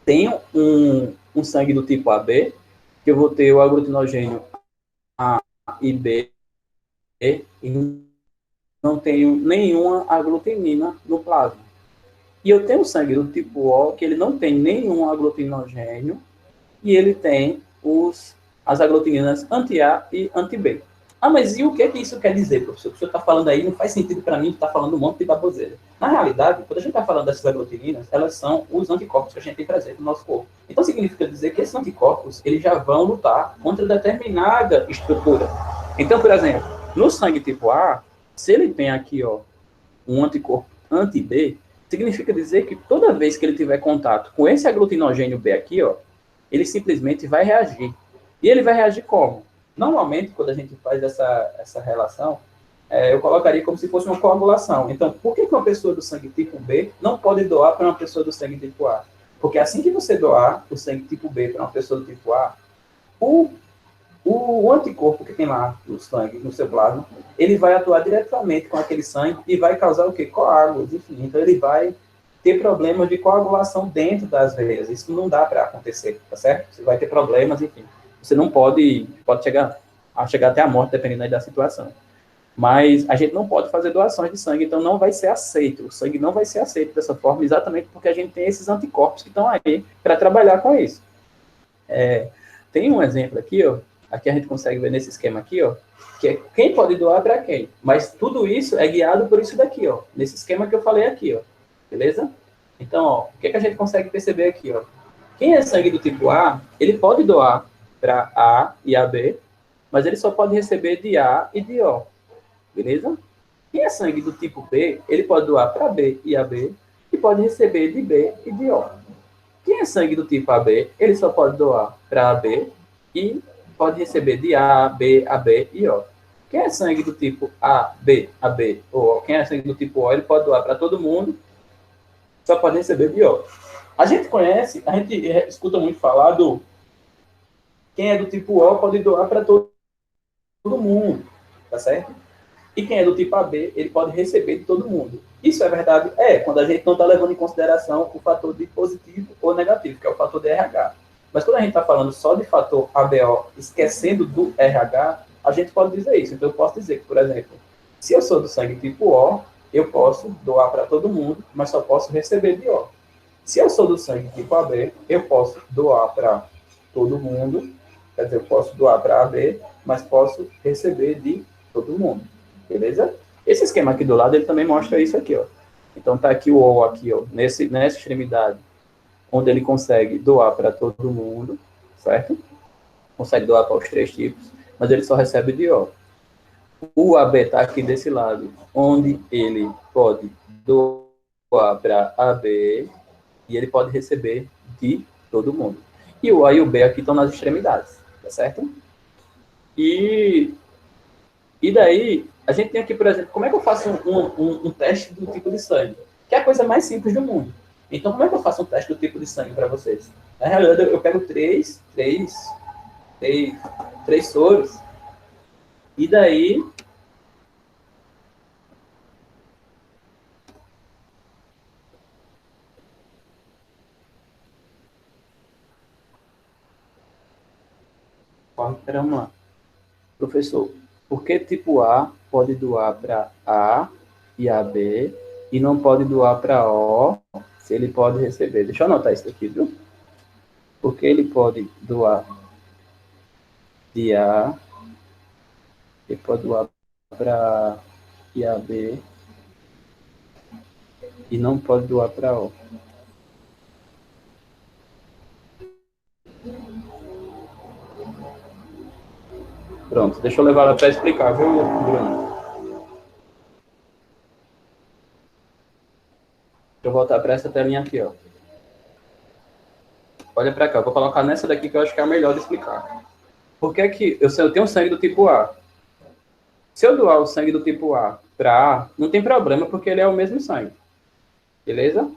Speaker 1: Tenho um sangue do tipo AB, que eu vou ter o aglutinogênio A e B, e não tenho nenhuma aglutinina no plasma. E eu tenho sangue do tipo O, que ele não tem nenhum aglutinogênio, e ele tem as aglutininas anti-A e anti-B. Mas e o que isso quer dizer, professor? O que o senhor está falando aí não faz sentido para mim, está falando um monte de baboseira. Na realidade, quando a gente está falando dessas aglutininas, elas são os anticorpos que a gente tem presente no nosso corpo. Então, significa dizer que esses anticorpos, eles já vão lutar contra determinada estrutura. Então, por exemplo, no sangue tipo A, se ele tem aqui, ó, um anticorpo anti-B, significa dizer que toda vez que ele tiver contato com esse aglutinogênio B aqui, ó, ele simplesmente vai reagir. E ele vai reagir como? Normalmente, quando a gente faz essa relação, eu colocaria como se fosse uma coagulação. Então, por que uma pessoa do sangue tipo B não pode doar para uma pessoa do sangue tipo A? Porque assim que você doar o sangue tipo B para uma pessoa do tipo A, o, o anticorpo que tem lá no sangue, no seu plasma, ele vai atuar diretamente com aquele sangue e vai causar o quê? Coágulos, enfim. Então, ele vai ter problemas de coagulação dentro das veias. Isso não dá para acontecer, tá certo? Você vai ter problemas, enfim. Você não pode chegar até a morte, dependendo aí da situação. Mas a gente não pode fazer doações de sangue, então não vai ser aceito. O sangue não vai ser aceito dessa forma, exatamente porque a gente tem esses anticorpos que estão aí para trabalhar com isso. Tem um exemplo aqui, ó. Aqui a gente consegue ver nesse esquema aqui, ó, que é quem pode doar para quem. Mas tudo isso é guiado por isso daqui, ó. Nesse esquema que eu falei aqui, ó. Beleza? Então, ó, o que a gente consegue perceber aqui, ó? Quem é sangue do tipo A, ele pode doar para A e AB, mas ele só pode receber de A e de O. Beleza? Quem é sangue do tipo B, ele pode doar para B e AB e pode receber de B e de O. Quem é sangue do tipo AB, ele só pode doar para AB e pode receber de A, B, AB e O. Quem é sangue do tipo A, B, AB ou O, quem é sangue do tipo O, ele pode doar para todo mundo, só pode receber de O. A gente escuta muito falar do quem é do tipo O pode doar para todo mundo, tá certo? E quem é do tipo AB, ele pode receber de todo mundo. Isso é verdade? Quando a gente não está levando em consideração o fator de positivo ou negativo, que é o fator de RH. Mas quando a gente está falando só de fator ABO, esquecendo do RH, a gente pode dizer isso. Então, eu posso dizer que, por exemplo, se eu sou do sangue tipo O, eu posso doar para todo mundo, mas só posso receber de O. Se eu sou do sangue tipo AB, eu posso doar para todo mundo, quer dizer, eu posso doar para AB, mas posso receber de todo mundo. Beleza? Esse esquema aqui do lado, ele também mostra isso aqui, ó. Então, tá aqui o O aqui, ó, nessa extremidade, onde ele consegue doar para todo mundo, certo? Consegue doar para os três tipos, mas ele só recebe de O. O AB tá aqui desse lado, onde ele pode doar para AB e ele pode receber de todo mundo. E o A e o B aqui estão nas extremidades, tá certo? E daí, a gente tem aqui, por exemplo, como é que eu faço um teste do tipo de sangue? Que é a coisa mais simples do mundo. Então, como é que eu faço um teste do tipo de sangue para vocês? Na realidade, eu pego três soros, e daí vamos lá. Professor, por que tipo A pode doar para A e AB e não pode doar para O se ele pode receber? Deixa eu anotar isso aqui, viu? Porque ele pode doar de A, ele pode doar para e AB e não pode doar para O. Pronto, deixa eu levar ela para explicar, viu, Bruno? Deixa eu voltar para essa telinha aqui, ó. Olha para cá, eu vou colocar nessa daqui que eu acho que é a melhor de explicar. Por que que eu tenho sangue do tipo A? Se eu doar o sangue do tipo A para A, não tem problema, porque ele é o mesmo sangue. Beleza?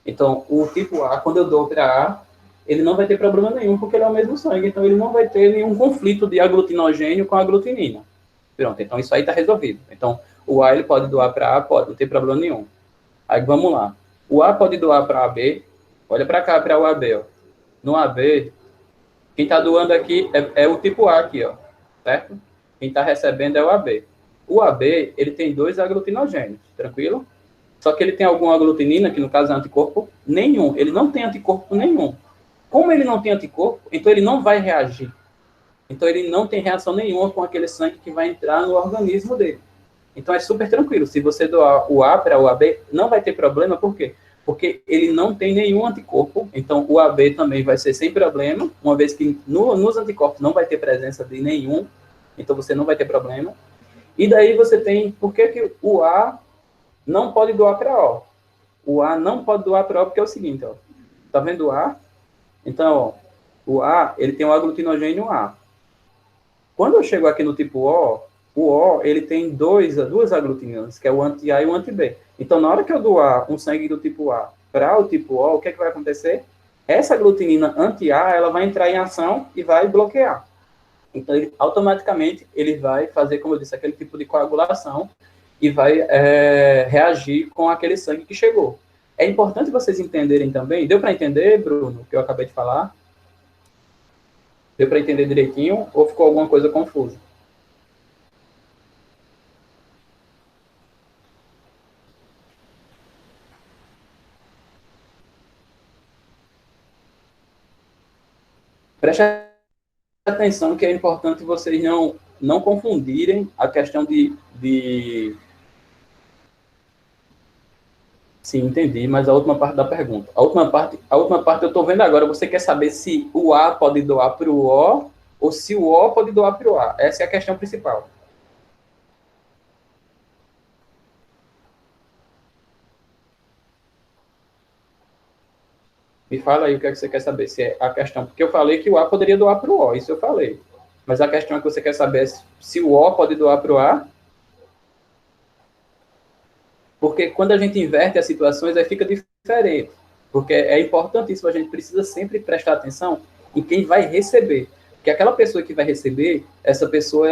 Speaker 1: Então, o tipo A, quando eu dou para A, ele não vai ter problema nenhum, porque ele é o mesmo sangue. Então, ele não vai ter nenhum conflito de aglutinogênio com aglutinina. Pronto, então isso aí está resolvido. Então, o A ele pode doar para A, pode, não tem problema nenhum. Aí, vamos lá. O A pode doar para AB. Olha para cá, para o AB. Ó. No AB, quem está doando aqui é o tipo A aqui, ó. Certo? Quem está recebendo é o AB. O AB, ele tem 2 aglutinogênios, tranquilo? Só que ele tem alguma aglutinina, que no caso é anticorpo, nenhum. Ele não tem anticorpo nenhum. Como ele não tem anticorpo, então ele não vai reagir. Então ele não tem reação nenhuma com aquele sangue que vai entrar no organismo dele. Então é super tranquilo. Se você doar o A para o AB, não vai ter problema. Por quê? Porque ele não tem nenhum anticorpo. Então o AB também vai ser sem problema, uma vez que nos anticorpos não vai ter presença de nenhum. Então você não vai ter problema. E daí você tem, por que o A não pode doar para O? O A não pode doar para O porque é o seguinte, ó. Tá vendo o A? Então, ó, o A, ele tem o aglutinogênio A. Quando eu chego aqui no tipo O, o O, ele tem duas aglutinanas, que é o anti-A e o anti-B. Então, na hora que eu doar um sangue do tipo A para o tipo O, o que é que vai acontecer? Essa aglutinina anti-A, ela vai entrar em ação e vai bloquear. Então, automaticamente, ele vai fazer, como eu disse, aquele tipo de coagulação e vai reagir com aquele sangue que chegou. É importante vocês entenderem também, deu para entender, Bruno, o que eu acabei de falar? Deu para entender direitinho ou ficou alguma coisa confusa? Preste atenção que é importante vocês não confundirem a questão de... Sim, entendi, mas a última parte da pergunta. A última parte eu estou vendo agora. Você quer saber se o A pode doar para o O ou se o O pode doar para o A? Essa é a questão principal. Me fala aí o que é que você quer saber. Se é a questão, porque eu falei que o A poderia doar para o O, isso eu falei. Mas a questão que você quer saber é se o O pode doar para o A, porque quando a gente inverte as situações, aí fica diferente. Porque é importantíssimo, a gente precisa sempre prestar atenção em quem vai receber. Porque aquela pessoa que vai receber, essa pessoa,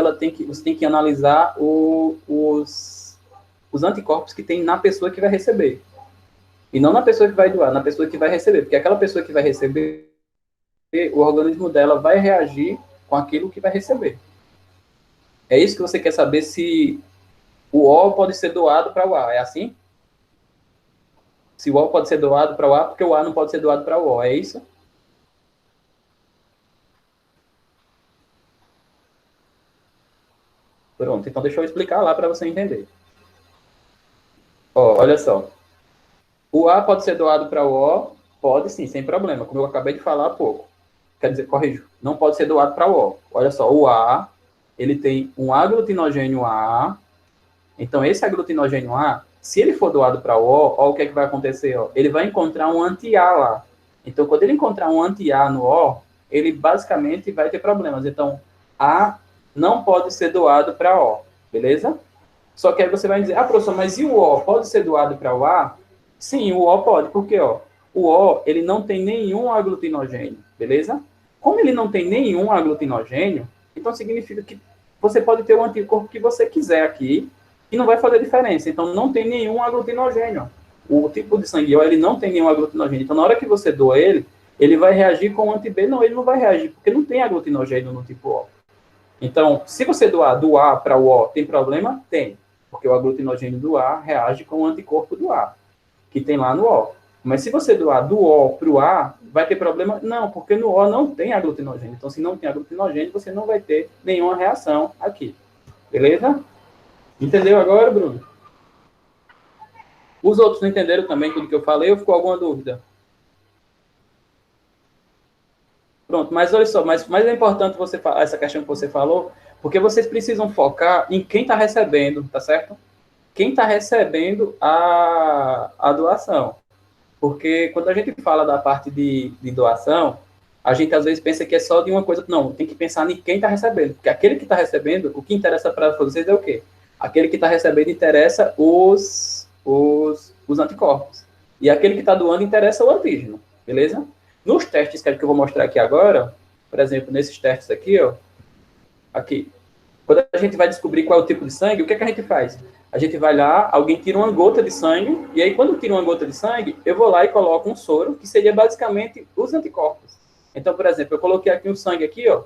Speaker 1: você tem que analisar os anticorpos que tem na pessoa que vai receber. E não na pessoa que vai doar, na pessoa que vai receber. Porque aquela pessoa que vai receber, o organismo dela vai reagir com aquilo que vai receber. É isso que você quer saber, se o O pode ser doado para o A. É assim? Se o O pode ser doado para o A, porque o A não pode ser doado para o O. É isso? Pronto. Então, deixa eu explicar lá para você entender. Ó, olha só. O A pode ser doado para o O? Pode sim, sem problema, como eu acabei de falar há pouco. Quer dizer, corrijo, não pode ser doado para o O. Olha só, o A, ele tem um aglutinogênio A. Então, esse aglutinogênio A, se ele for doado para o O, ó, o que é que vai acontecer? Ó? Ele vai encontrar um anti-A lá. Então, quando ele encontrar um anti-A no O, ele basicamente vai ter problemas. Então, A não pode ser doado para O, beleza? Só que aí você vai dizer, ah, professor, mas e o O pode ser doado para o A? Sim, o O pode, porque ó, o O ele não tem nenhum aglutinogênio, beleza? Como ele não tem nenhum aglutinogênio, então significa que você pode ter o anticorpo que você quiser aqui e não vai fazer diferença. Então não tem nenhum aglutinogênio. O tipo de sangue O ele não tem nenhum aglutinogênio. Então na hora que você doa ele, ele vai reagir com o anti-B. Não, ele não vai reagir, porque não tem aglutinogênio no tipo O. Então, se você doar do A para o O, tem problema? Tem, porque o aglutinogênio do A reage com o anticorpo do A, que tem lá no O. Mas se você doar do O para o A, vai ter problema? Não, porque no O não tem aglutinogênio. Então, se não tem aglutinogênio, você não vai ter nenhuma reação aqui. Beleza? Entendeu agora, Bruno? Os outros não entenderam também tudo que eu falei ou ficou alguma dúvida? Pronto, mas olha só, mas é importante você essa questão que você falou, porque vocês precisam focar em quem está recebendo, tá certo? Quem está recebendo a doação. Porque quando a gente fala da parte de doação, a gente às vezes pensa que é só de uma coisa. Não, tem que pensar em quem está recebendo. Porque aquele que está recebendo, o que interessa para vocês é o quê? Aquele que está recebendo interessa os anticorpos. E aquele que está doando interessa o antígeno. Beleza? Nos testes que eu vou mostrar aqui agora, por exemplo, nesses testes aqui, ó, aqui, quando a gente vai descobrir qual é o tipo de sangue, o que é que a gente faz? A gente vai lá, alguém tira uma gota de sangue, e aí quando tira uma gota de sangue, eu vou lá e coloco um soro, que seria basicamente os anticorpos. Então, por exemplo, eu coloquei aqui um sangue aqui, ó,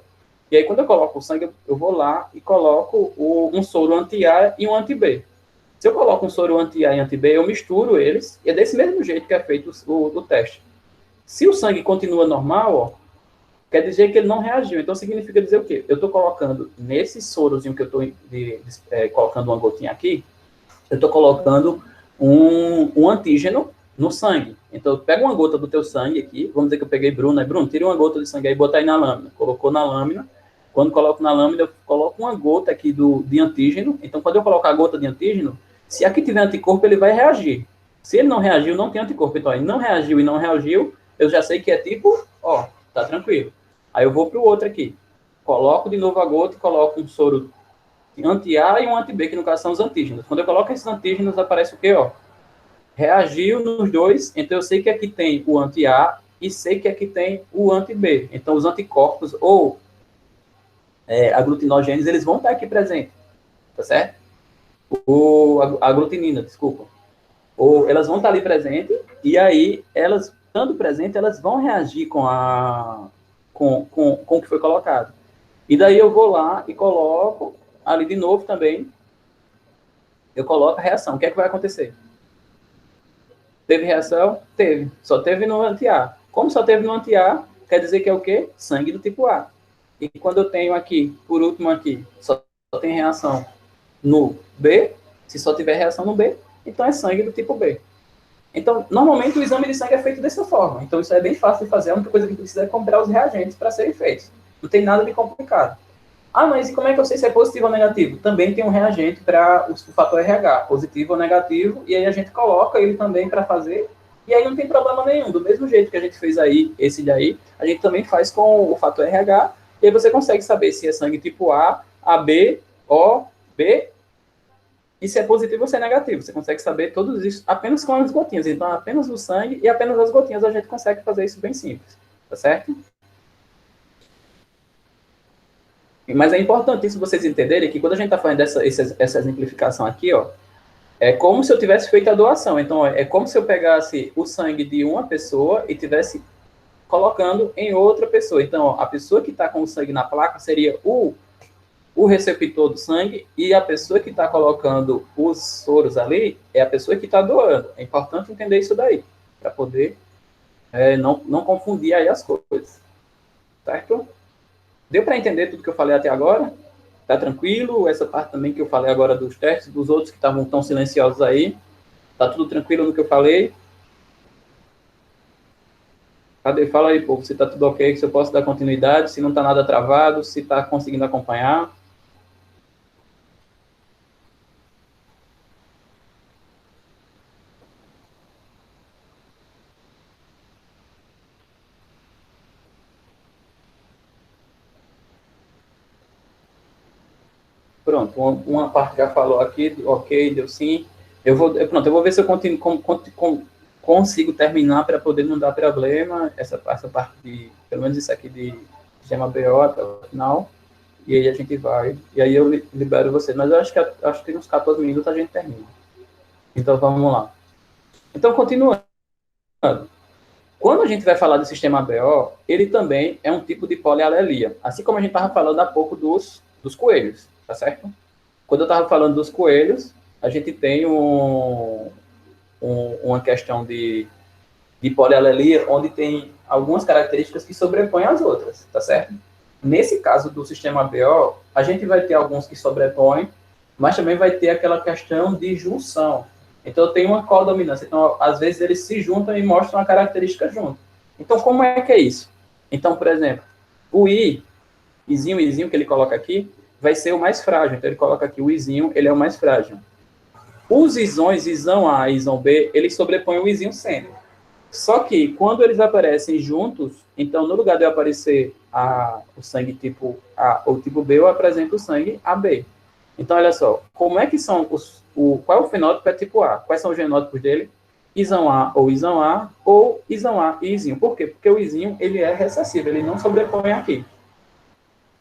Speaker 1: e aí quando eu coloco o sangue, eu vou lá e coloco um soro anti-A e um anti-B. Se eu coloco um soro anti-A e anti-B, eu misturo eles, e é desse mesmo jeito que é feito o teste. Se o sangue continua normal, ó, quer dizer que ele não reagiu. Então, significa dizer o quê? Eu estou colocando nesse sorozinho que eu estou colocando uma gotinha aqui, eu estou colocando um antígeno no sangue. Então, eu pego uma gota do teu sangue aqui, vamos dizer que eu peguei Bruno, né? Bruno, tira uma gota de sangue aí e bota aí na lâmina. Colocou na lâmina. Quando coloco na lâmina, eu coloco uma gota aqui de antígeno. Então, quando eu colocar a gota de antígeno, se aqui tiver anticorpo, ele vai reagir. Se ele não reagiu, não tem anticorpo. Então, ele não reagiu e não reagiu, eu já sei que é tipo, ó, tá tranquilo. Aí eu vou para o outro aqui. Coloco de novo a gota e coloco um soro anti-A e um anti-B, que no caso são os antígenos. Quando eu coloco esses antígenos, aparece o quê? Ó? Reagiu nos dois, então eu sei que aqui tem o anti-A e sei que aqui tem o anti-B. Então, os anticorpos ou aglutinogênios, eles vão estar aqui presentes, tá certo? A aglutinina, desculpa. Ou elas vão estar ali presentes, e aí, elas, estando presentes, elas vão reagir com o que foi colocado. E daí eu vou lá e coloco ali de novo também, eu coloco a reação. O que é que vai acontecer? Teve reação? Teve. Só teve no anti-A. Como só teve no anti-A, quer dizer que é o quê? Sangue do tipo A. E quando eu tenho aqui, por último aqui, só tem reação no B, se só tiver reação no B, então é sangue do tipo B. Então, normalmente o exame de sangue é feito dessa forma. Então, isso é bem fácil de fazer. A única coisa que precisa é comprar os reagentes para serem feitos. Não tem nada de complicado. Ah, mas como é que eu sei se é positivo ou negativo? Também tem um reagente para o fator RH, positivo ou negativo, e aí a gente coloca ele também para fazer, e aí não tem problema nenhum. Do mesmo jeito que a gente fez aí, esse daí, a gente também faz com o fator RH, e aí você consegue saber se é sangue tipo A, AB, O, B, e se é positivo ou se é negativo. Você consegue saber todos isso apenas com as gotinhas. Então, apenas o sangue e apenas as gotinhas a gente consegue fazer isso bem simples, tá certo? Mas é importantíssimo vocês entenderem que quando a gente está fazendo essa exemplificação aqui, ó, é como se eu tivesse feito a doação. Então, é como se eu pegasse o sangue de uma pessoa e tivesse colocando em outra pessoa. Então, ó, a pessoa que está com o sangue na placa seria o receptor do sangue, e a pessoa que está colocando os soros ali é a pessoa que está doando. É importante entender isso daí, para poder não confundir aí as coisas. Certo? Deu para entender tudo que eu falei até agora? Tá tranquilo? Essa parte também que eu falei agora dos testes, dos outros que estavam tão silenciosos aí. Tá tudo tranquilo no que eu falei? Cadê? Fala aí, povo, se tá tudo ok, se eu posso dar continuidade, se não tá nada travado, se tá conseguindo acompanhar. Pronto, uma parte já falou aqui, ok, deu sim. Pronto, eu vou ver se eu consigo terminar para poder não dar problema, essa parte de, pelo menos isso aqui de sistema BO até o final, e aí a gente vai, e aí eu libero você, mas eu acho que uns 14 minutos a gente termina. Então vamos lá. Então, continuando. Quando a gente vai falar do sistema BO, ele também é um tipo de polialelia, assim como a gente estava falando há pouco dos coelhos, tá certo? Quando eu estava falando dos coelhos, a gente tem uma questão de polialelia, onde tem algumas características que sobrepõem as outras, tá certo? Nesse caso do sistema BO, a gente vai ter alguns que sobrepõem, mas também vai ter aquela questão de junção. Então, tem uma codominância. Então, às vezes, eles se juntam e mostram a característica junto. Então, como é que é isso? Então, por exemplo, o izinho que ele coloca aqui, vai ser o mais frágil. Então, ele coloca aqui o izinho, ele é o mais frágil. Os isões, isão A e isão B, eles sobrepõem o izinho sempre. Só que, quando eles aparecem juntos, então, no lugar de eu aparecer o sangue tipo A ou tipo B, eu apresento o sangue AB. Então, olha só, como é que são qual é o fenótipo é tipo A? Quais são os genótipos dele? Isão A ou isão A, ou isão A e izinho. Por quê? Porque o izinho, ele é recessivo, ele não sobrepõe aqui.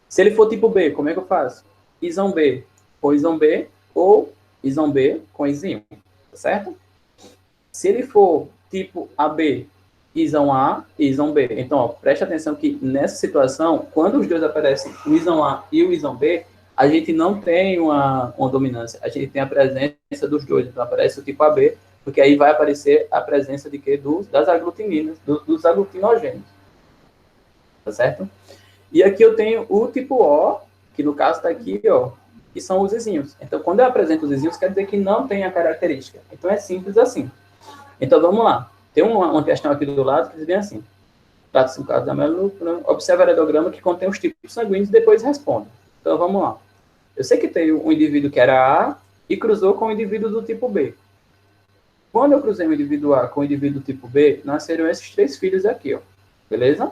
Speaker 1: Se ele for tipo B, como é que eu faço? Isão B, ou isão B, ou isão B com izinho, tá certo? Se ele for tipo AB, isão A e isão B. Então, ó, preste atenção que nessa situação, quando os dois aparecem, o isão A e o isão B, a gente não tem uma dominância, a gente tem a presença dos dois. Então, aparece o tipo AB, porque aí vai aparecer a presença de quê? Das aglutininas, dos aglutinogênios. Tá certo? E aqui eu tenho o tipo O, que no caso está aqui, ó, que são os izinhos. Então, quando eu apresento os izinhos, quer dizer que não tem a característica. Então, é simples assim. Então, vamos lá. Tem uma questão aqui do lado que diz bem assim. Trata-se um caso da melúpula. Observe o aerograma que contém os tipos sanguíneos e depois responde. Então, vamos lá. Eu sei que tem um indivíduo que era A e cruzou com o indivíduo do tipo B. Quando eu cruzei o indivíduo A com o indivíduo do tipo B, nasceram esses 3 filhos aqui, ó. Beleza?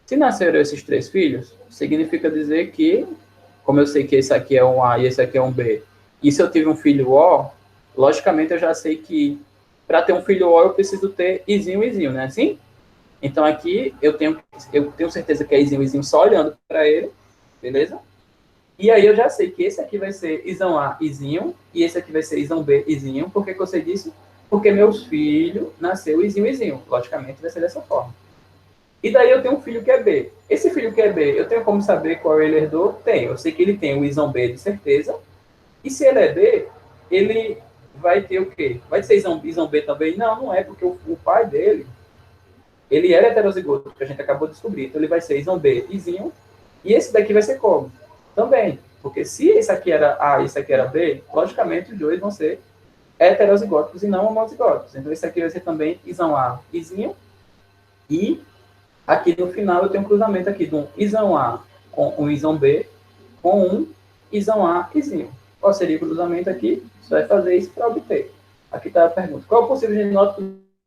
Speaker 1: Se nasceram esses 3 filhos, significa dizer que como eu sei que esse aqui é um A e esse aqui é um B, e se eu tive um filho O, logicamente eu já sei que para ter um filho O eu preciso ter Izinho e Izinho, né? Assim? Então aqui eu tenho certeza que é Izinho e Izinho só olhando para ele, beleza? E aí eu já sei que esse aqui vai ser Izão A, Izinho, e esse aqui vai ser Izão B, Izinho. Por que eu sei disso? Porque meus filhos nasceu Izinho, Izinho. Logicamente vai ser dessa forma. E daí eu tenho um filho que é B. Esse filho que é B, eu tenho como saber qual ele herdou? Tenho. Eu sei que ele tem o Izão B de certeza. E se ele é B, ele vai ter o quê? Vai ser Izão B também? Não, não é, porque o pai dele, ele era heterozigoto, que a gente acabou de descobrir. Então ele vai ser Izão B, Izinho. E esse daqui vai ser como? Também. Porque se esse aqui era A e esse aqui era B, logicamente os dois vão ser heterozigóticos e não homozigóticos. Então esse aqui vai ser também Izão A, Izinho. E aqui no final eu tenho um cruzamento aqui de um Izão A com um Izão B com um Izão A, Izinho. Qual seria o cruzamento aqui? Você vai fazer isso para obter. Aqui está a pergunta. Qual é o possível genótipo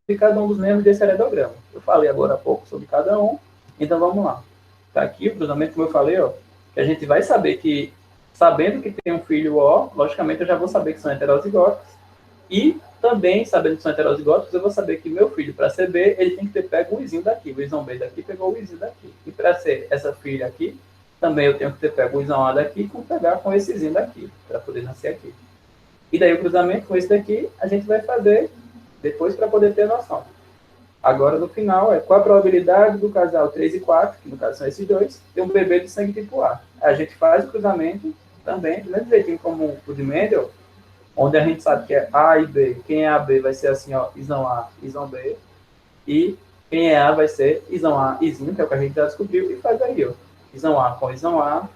Speaker 1: de cada um dos membros desse heredograma? Eu falei agora há pouco sobre cada um. Então vamos lá. Está aqui o cruzamento, como eu falei, ó, que a gente vai saber que, sabendo que tem um filho O, logicamente eu já vou saber que são heterozigóticos. E também, sabendo que são heterozigóticos, eu vou saber que meu filho, para ser B, ele tem que ter pego o Izinho daqui. O Izão B daqui pegou o Izinho daqui. E para ser essa filha aqui, também eu tenho que ter pego o Izão A daqui com pegar com esse Izinho daqui, para poder nascer aqui. E daí o cruzamento com esse daqui, a gente vai fazer depois para poder ter noção. Agora, no final, qual a probabilidade do casal 3 e 4, que no caso são esses dois, ter um bebê de sangue tipo A. A gente faz o cruzamento também, do mesmo jeitinho como o de Mendel, onde a gente sabe que é A e B. Quem é AB vai ser assim, ó, Izão A, Izão B. E quem é A vai ser Izão A, Izinho, que é o que a gente já descobriu, e faz aí, ó. Izão A com Izão A,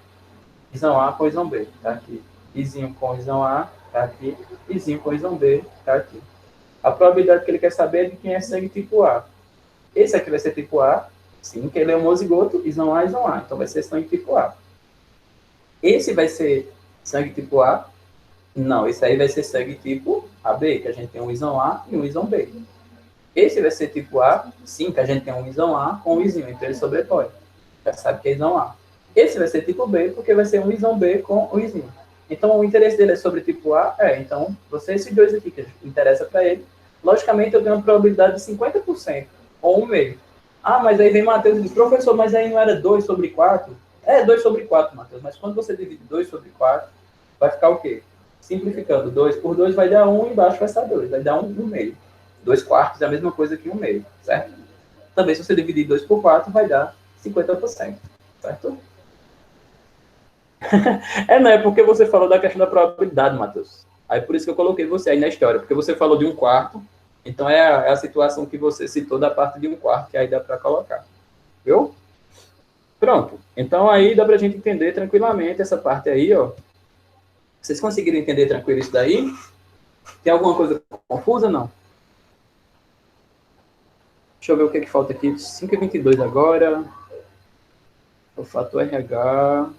Speaker 1: Izão A com Izão B, tá aqui. Izinho com Izão A, tá aqui. Izinho com Izão B, tá aqui. A probabilidade que ele quer saber é de quem é sangue tipo A. Esse aqui vai ser tipo A, sim, que ele é homozigoto, Izão A, Izão A. Então vai ser sangue tipo A. Esse vai ser sangue tipo A? Não, esse aí vai ser sangue tipo AB, que a gente tem um Izão A e um Izão B. Esse vai ser tipo A, sim, que a gente tem um Izão A com um Izinho, então ele sobrepõe. Já sabe que é Izão A. Esse vai ser tipo B, porque vai ser um Izão B com um Izinho. Então, o interesse dele é sobre tipo A? Então, esses dois aqui que interessa para ele, logicamente eu tenho uma probabilidade de 50%, ou 1,5. Ah, mas aí vem Matheus e diz, professor, mas aí não era 2 sobre 4? É 2 sobre 4, Matheus, mas quando você divide 2 sobre 4, vai ficar o quê? Simplificando, 2 por 2 vai dar 1, embaixo vai estar 2, vai dar 1 no meio. 2 quartos é a mesma coisa que 1 meio, certo? Também, se você dividir 2 por 4, vai dar 50%, certo? Não é porque você falou da questão da probabilidade, Matheus. Aí por isso que eu coloquei você aí na história, porque você falou de 1 quarto, então é a situação que você citou da parte de 1 quarto, que aí dá para colocar. Viu? Pronto. Então aí dá para a gente entender tranquilamente essa parte aí, ó. Vocês conseguiram entender tranquilo isso daí? Tem alguma coisa confusa, não? Deixa eu ver o que falta aqui. 5h22 agora. O fator RH.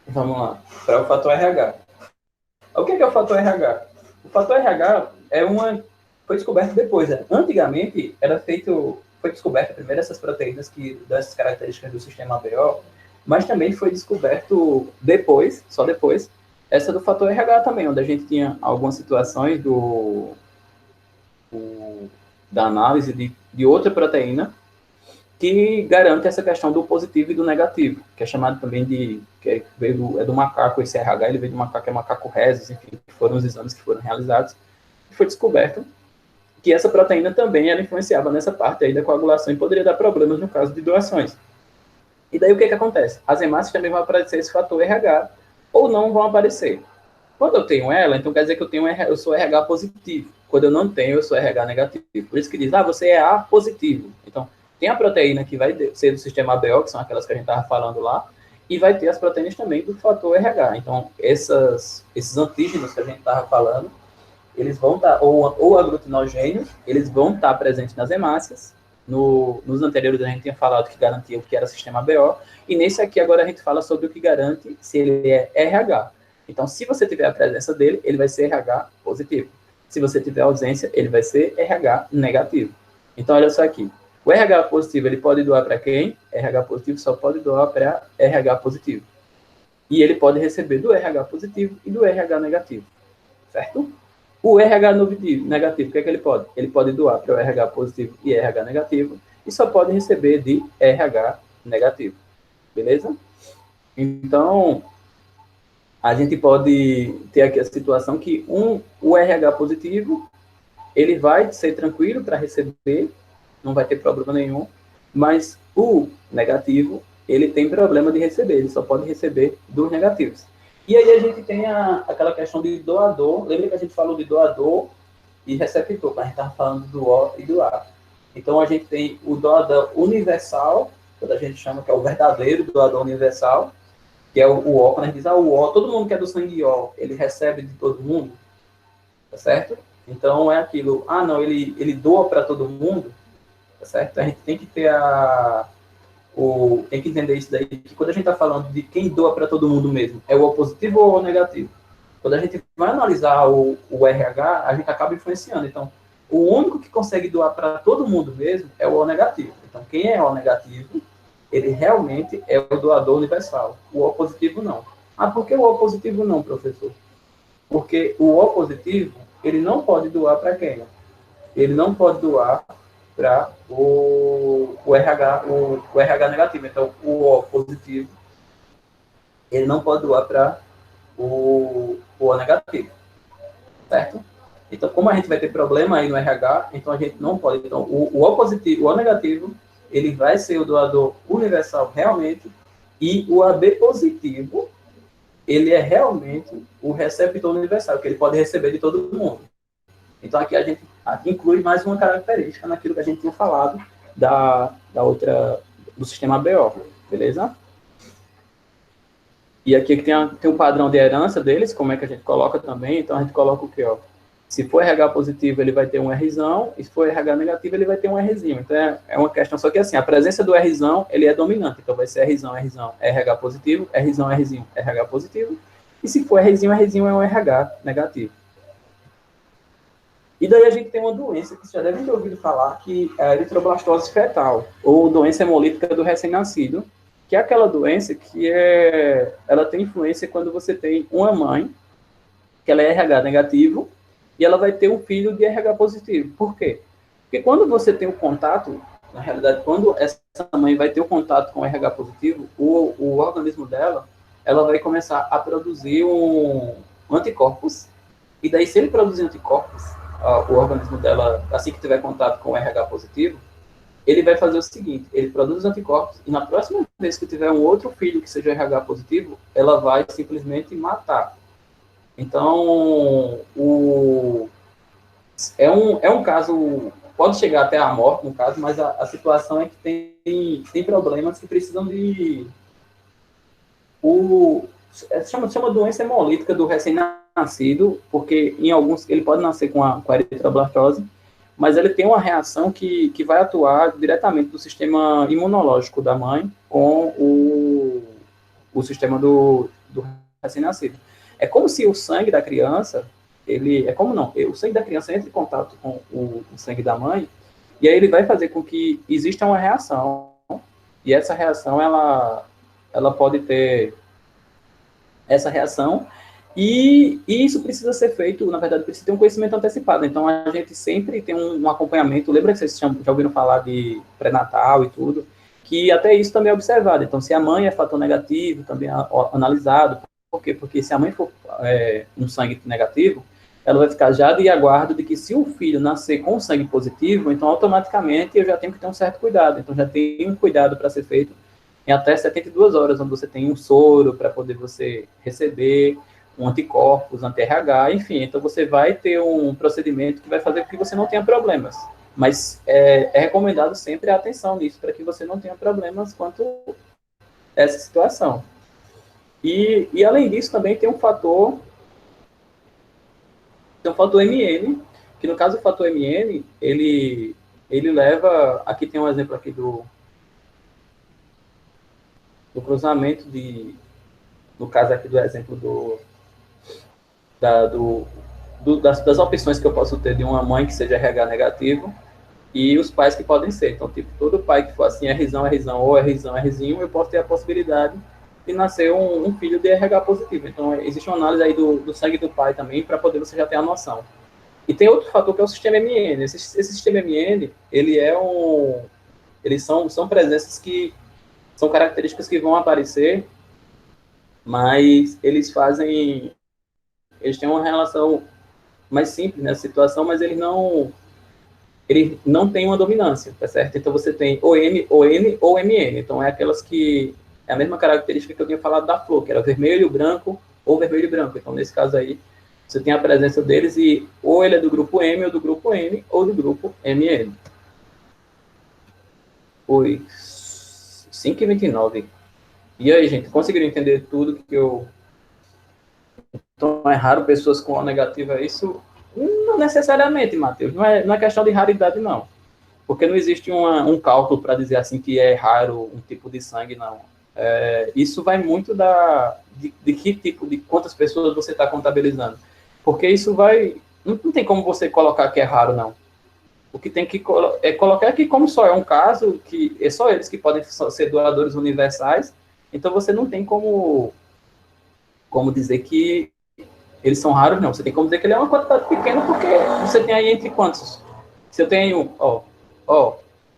Speaker 1: Vamos lá. Para o fator RH. O que é o fator RH? O fator RH foi descoberto depois. Né? Antigamente, foi descoberto primeiro essas proteínas que dão essas características do sistema ABO, mas também foi descoberto depois, só depois, essa do fator RH também, onde a gente tinha algumas situações da análise de outra proteína que garante essa questão do positivo e do negativo, que é chamado também é do macaco, esse RH, ele veio do macaco, é macaco rhesus, enfim, foram os exames que foram realizados, e foi descoberto que essa proteína também ela influenciava nessa parte aí da coagulação e poderia dar problemas no caso de doações. E daí o que acontece? As hemácias também vão aparecer esse fator RH, ou não vão aparecer. Quando eu tenho ela, então quer dizer que eu sou RH positivo. Quando eu não tenho, eu sou RH negativo. Por isso que diz, você é A positivo. Então, tem a proteína que vai ser do sistema ABO, que são aquelas que a gente estava falando lá, e vai ter as proteínas também do fator RH. Então, esses antígenos que a gente estava falando, eles vão estar, ou aglutinogênios, eles vão estar presentes nas hemácias. Nos anteriores a gente tinha falado que garantia o que era sistema ABO, e nesse aqui agora a gente fala sobre o que garante se ele é RH. Então, se você tiver a presença dele, ele vai ser RH positivo. Se você tiver ausência, ele vai ser RH negativo. Então, olha só aqui. O RH positivo, ele pode doar para quem? RH positivo só pode doar para RH positivo. E ele pode receber do RH positivo e do RH negativo, certo? O RH negativo, o que é que ele pode? Ele pode doar para o RH positivo e RH negativo e só pode receber de RH negativo, beleza? Então, a gente pode ter aqui a situação que o RH positivo, ele vai ser tranquilo para receber, não vai ter problema nenhum, mas o negativo, ele tem problema de receber, ele só pode receber dos negativos. E aí a gente tem aquela questão de doador, lembra que a gente falou de doador e receptor, mas a gente estava falando do O e do A. Então a gente tem o doador universal, quando a gente chama que é o verdadeiro doador universal, que é o O, quando a gente diz, o O, todo mundo que é do sangue O, ele recebe de todo mundo, tá certo? Então é aquilo, não, ele doa para todo mundo, tá certo? A gente tem que ter tem que entender isso daí, que quando a gente está falando de quem doa para todo mundo mesmo, é o O positivo ou o negativo? Quando a gente vai analisar o RH, a gente acaba influenciando. Então, o único que consegue doar para todo mundo mesmo é o O negativo. Então, quem é O negativo, ele realmente é o doador universal. O O positivo não. Por que o O positivo não, professor? Porque o O positivo, ele não pode doar para quem? Ele não pode doar para o RH negativo. Então, o O positivo, ele não pode doar para o O negativo, certo? Então, como a gente vai ter problema aí no RH, então a gente não pode. Então, o O positivo, o O negativo, ele vai ser o doador universal realmente, e o AB positivo, ele é realmente o receptor universal, que ele pode receber de todo mundo. Então, aqui a gente inclui mais uma característica naquilo que a gente tinha falado do sistema ABO, beleza? E aqui tem um padrão de herança deles, como é que a gente coloca também. Então, a gente coloca o quê? Se for RH positivo, ele vai ter um Rzão, e se for RH negativo, ele vai ter um Rzinho. Então, é uma questão, só que assim, a presença do Rzão, ele é dominante. Então, vai ser Rzão, RH positivo, Rzão, Rzinho, RH positivo. E se for Rzinho é um RH negativo. E daí a gente tem uma doença que vocês já devem ter ouvido falar, que é a eritroblastose fetal, ou doença hemolítica do recém-nascido, que é aquela doença que ela tem influência quando você tem uma mãe, que ela é RH negativo, e ela vai ter um filho de RH positivo. Por quê? Porque quando você tem um contato, na realidade, quando essa mãe vai ter um contato com o RH positivo, o organismo dela, ela vai começar a produzir anticorpos, e daí se ele produzir anticorpos, o organismo dela, assim que tiver contato com o RH positivo, ele vai fazer o seguinte, ele produz os anticorpos, e na próxima vez que tiver um outro filho que seja RH positivo, ela vai simplesmente matar. Então, é um caso, pode chegar até a morte, no caso, mas a situação é que tem problemas que precisam de... chama doença hemolítica do recém-nascido, porque em alguns, ele pode nascer com a eritroblastose, mas ele tem uma reação que vai atuar diretamente do sistema imunológico da mãe com o sistema do recém-nascido. É como se o sangue da criança, o sangue da criança entre em contato com o sangue da mãe, e aí ele vai fazer com que exista uma reação, e essa reação, ela pode ter essa reação, e isso precisa ser feito, na verdade, precisa ter um conhecimento antecipado. Então, a gente sempre tem um acompanhamento. Lembra que vocês já ouviram falar de pré-natal e tudo? Que até isso também é observado. Então, se a mãe é fator negativo, também é analisado. Por quê? Porque se a mãe for um sangue negativo, ela vai ficar já de aguardo de que se o filho nascer com sangue positivo, então, automaticamente, eu já tenho que ter um certo cuidado. Então, já tem um cuidado para ser feito em até 72 horas, onde você tem um soro para poder você receber, um anticorpos, anti-RH, enfim. Então, você vai ter um procedimento que vai fazer com que você não tenha problemas. Mas é recomendado sempre a atenção nisso, para que você não tenha problemas quanto a essa situação. E além disso, também tem um fator MN, que no caso o fator MN, ele leva... Aqui tem um exemplo aqui do cruzamento no caso aqui do exemplo das opções que eu posso ter de uma mãe que seja RH negativo e os pais que podem ser. Então, tipo, todo pai que for assim, Rzão, Rzão, ou Rzão, Rzinho, eu posso ter a possibilidade de nascer um filho de RH positivo. Então, existe uma análise aí do sangue do pai também, para poder você já ter a noção. E tem outro fator que é o sistema MN. Esse sistema MN, ele é eles são presenças que são características que vão aparecer, mas eles têm uma relação mais simples nessa situação, mas ele não tem uma dominância, tá certo? Então você tem ou M, ou N, ou MN. Então é aquelas que é a mesma característica que eu tinha falado da flor, que era vermelho, branco ou vermelho e branco. Então nesse caso aí, você tem a presença deles e ou ele é do grupo M, ou do grupo N, ou do grupo MN. Oi, 5h29. E aí, gente, conseguiram entender tudo que eu... Então é raro pessoas com O negativa, isso? Não necessariamente, Matheus. Não é questão de raridade, não. Porque não existe um cálculo para dizer assim que é raro um tipo de sangue, não. Isso vai muito de que tipo, de quantas pessoas você está contabilizando. Porque isso vai... Não tem como você colocar que é raro, não. O que tem que colocar é que, como só é um caso, que é só eles que podem ser doadores universais, então você não tem como dizer que eles são raros, não. Você tem como dizer que ele é uma quantidade pequena, porque você tem aí entre quantos? Se eu tenho O,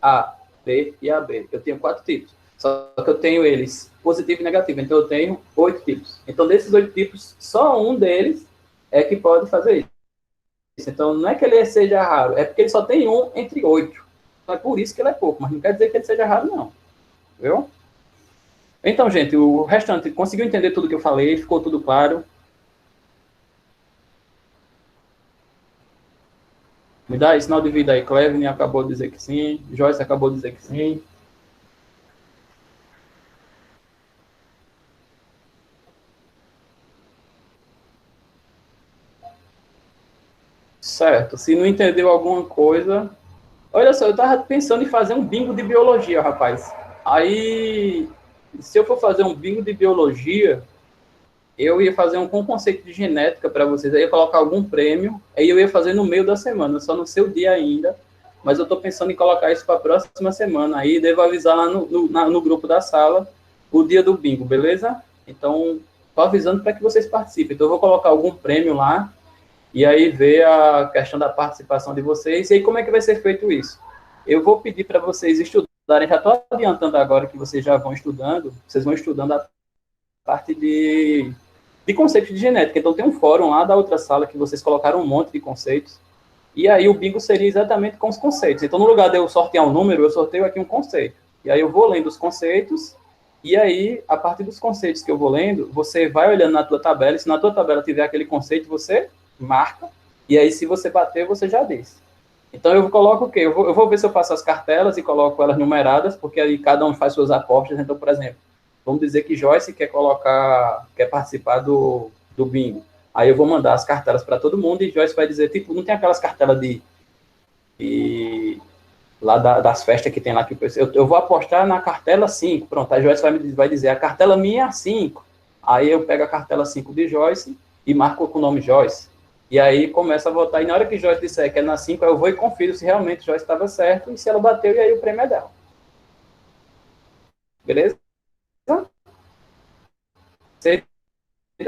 Speaker 1: A, B e AB, eu tenho 4 tipos. Só que eu tenho eles positivo e negativo, então eu tenho 8 tipos. Então, desses 8 tipos, só um deles é que pode fazer isso. Então, não é que ele seja raro, é porque ele só tem um entre 8. Então, é por isso que ele é pouco, mas não quer dizer que ele seja raro, não. Viu? Então, gente, o restante, conseguiu entender tudo que eu falei? Ficou tudo claro? Me dá aí sinal de vida aí. Clevin acabou de dizer que sim. Joyce acabou de dizer que sim. Certo. Se não entendeu alguma coisa... Olha só, eu estava pensando em fazer um bingo de biologia, rapaz. Aí, se eu for fazer um bingo de biologia, eu ia fazer um com conceito de genética para vocês. Aí eu ia colocar algum prêmio, aí eu ia fazer no meio da semana, só não sei o dia ainda. Mas eu estou pensando em colocar isso para a próxima semana. Aí devo avisar lá no grupo da sala o dia do bingo, beleza? Então, estou avisando para que vocês participem. Então, eu vou colocar algum prêmio lá e aí ver a questão da participação de vocês. E aí, como é que vai ser feito isso? Eu vou pedir para vocês estudarem, já estou adiantando agora que vocês já vão estudando, vocês vão estudando a parte de conceitos de genética. Então, tem um fórum lá da outra sala que vocês colocaram um monte de conceitos. E aí, o bingo seria exatamente com os conceitos. Então, no lugar de eu sortear um número, eu sorteio aqui um conceito. E aí, eu vou lendo os conceitos. E aí, a partir dos conceitos que eu vou lendo, você vai olhando na tua tabela. E se na tua tabela tiver aquele conceito, você marca. E aí, se você bater, você já diz. Então, eu coloco o quê? Eu vou ver se eu faço as cartelas e coloco elas numeradas, porque aí cada um faz suas apostas. Então, por exemplo, vamos dizer que Joyce quer participar do bingo. Aí eu vou mandar as cartelas para todo mundo e Joyce vai dizer, tipo, não tem aquelas cartelas lá das festas que tem lá que eu vou apostar na cartela 5. Pronto, a Joyce vai dizer, a cartela minha é a 5. Aí eu pego a cartela 5 de Joyce e marco com o nome Joyce. E aí começa a votar. E na hora que Joyce disser que é na 5, eu vou e confiro se realmente Joyce estava certo e se ela bateu, e aí o prêmio é dela. Beleza?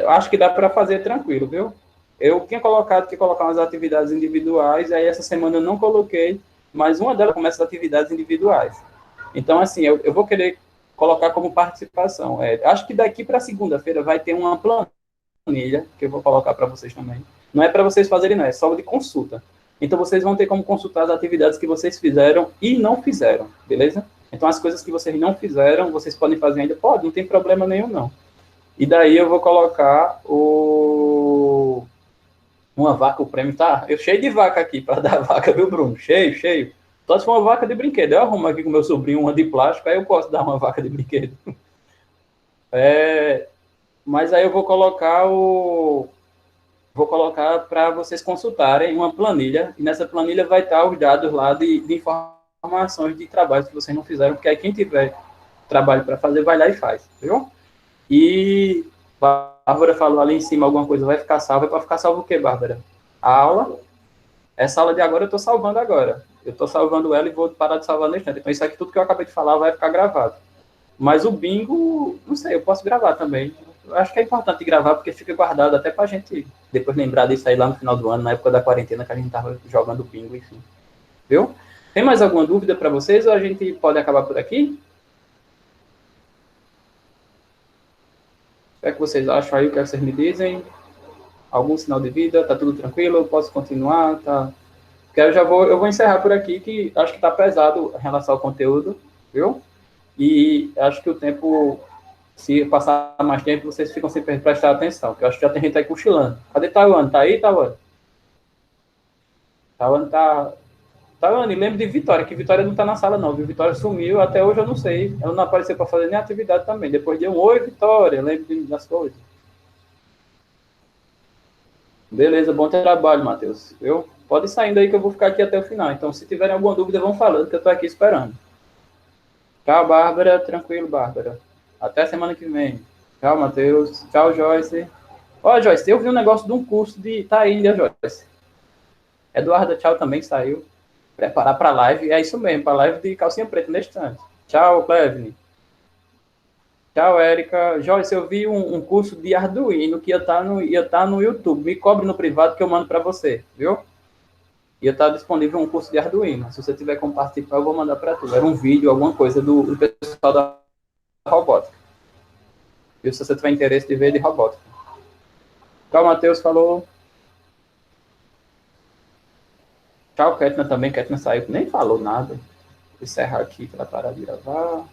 Speaker 1: Acho que dá para fazer tranquilo, viu? Eu tinha colocado que colocar umas atividades individuais, aí essa semana eu não coloquei, mas uma delas começa as atividades individuais. Então, assim, eu vou querer colocar como participação. Acho que daqui para segunda-feira vai ter uma planilha, que eu vou colocar para vocês também. Não é para vocês fazerem, não, é só de consulta. Então, vocês vão ter como consultar as atividades que vocês fizeram e não fizeram, beleza? Então, as coisas que vocês não fizeram, vocês podem fazer ainda? Pode, não tem problema nenhum, não. E daí eu vou colocar uma vaca, o prêmio tá... Eu cheio de vaca aqui para dar vaca, viu, Bruno? Cheio, cheio. Só se for uma vaca de brinquedo. Eu arrumo aqui com meu sobrinho uma de plástico, aí eu posso dar uma vaca de brinquedo. Mas aí eu vou colocar para vocês consultarem uma planilha, e nessa planilha vai estar os dados lá de informações de trabalho que vocês não fizeram, porque aí quem tiver trabalho para fazer, vai lá e faz, viu? E Bárbara falou ali em cima alguma coisa, vai ficar salva. É para ficar salvo o quê, Bárbara? A aula? Essa aula de agora eu estou salvando agora. Eu estou salvando ela e vou parar de salvar no instante. Então, isso aqui, tudo que eu acabei de falar, vai ficar gravado. Mas o bingo, não sei, eu posso gravar também. Eu acho que é importante gravar, porque fica guardado até pra gente depois lembrar disso aí lá no final do ano, na época da quarentena, que a gente tava jogando bingo, enfim. Viu? Tem mais alguma dúvida para vocês ou a gente pode acabar por aqui? O que é que vocês acham aí? O que é que vocês me dizem? Algum sinal de vida? Tá tudo tranquilo? Eu posso continuar? Tá? Porque eu vou encerrar por aqui, que acho que tá pesado em relação ao conteúdo, viu? E acho que o tempo, se passar mais tempo, vocês ficam sem prestar atenção, que eu acho que já tem gente aí cochilando. Cadê Taiwan? Tá aí, Taiwan? Taiwan tá. Taiwan, lembro de Vitória, que Vitória não tá na sala, não, viu? Vitória sumiu, até hoje eu não sei. Ela não apareceu para fazer nem atividade também. Depois de oi, Vitória, lembro das coisas. Beleza, bom trabalho, Matheus. Eu pode ir saindo aí que eu vou ficar aqui até o final. Então, se tiverem alguma dúvida, vão falando, que eu tô aqui esperando. Tchau, Bárbara. Tranquilo, Bárbara. Até semana que vem. Tchau, Matheus. Tchau, Joyce. Ó, Joyce, eu vi um negócio de um curso de Taília, Joyce. Eduarda, tchau, também saiu. Preparar para live. É isso mesmo, para live de calcinha preta neste instante. Tchau, Clevin. Tchau, Érica. Joyce, eu vi um curso de Arduino que ia tá no YouTube. Me cobre no privado que eu mando para você, viu? Ia estar disponível um curso de Arduino. Se você tiver como participar, eu vou mandar para tu. Era um vídeo, alguma coisa do pessoal da robótica. E se você tiver interesse de ver de robótica. Tchau, Matheus. Falou. Tchau, Ketna também. Ketna saiu, nem falou nada. Vou encerrar aqui para parar de gravar.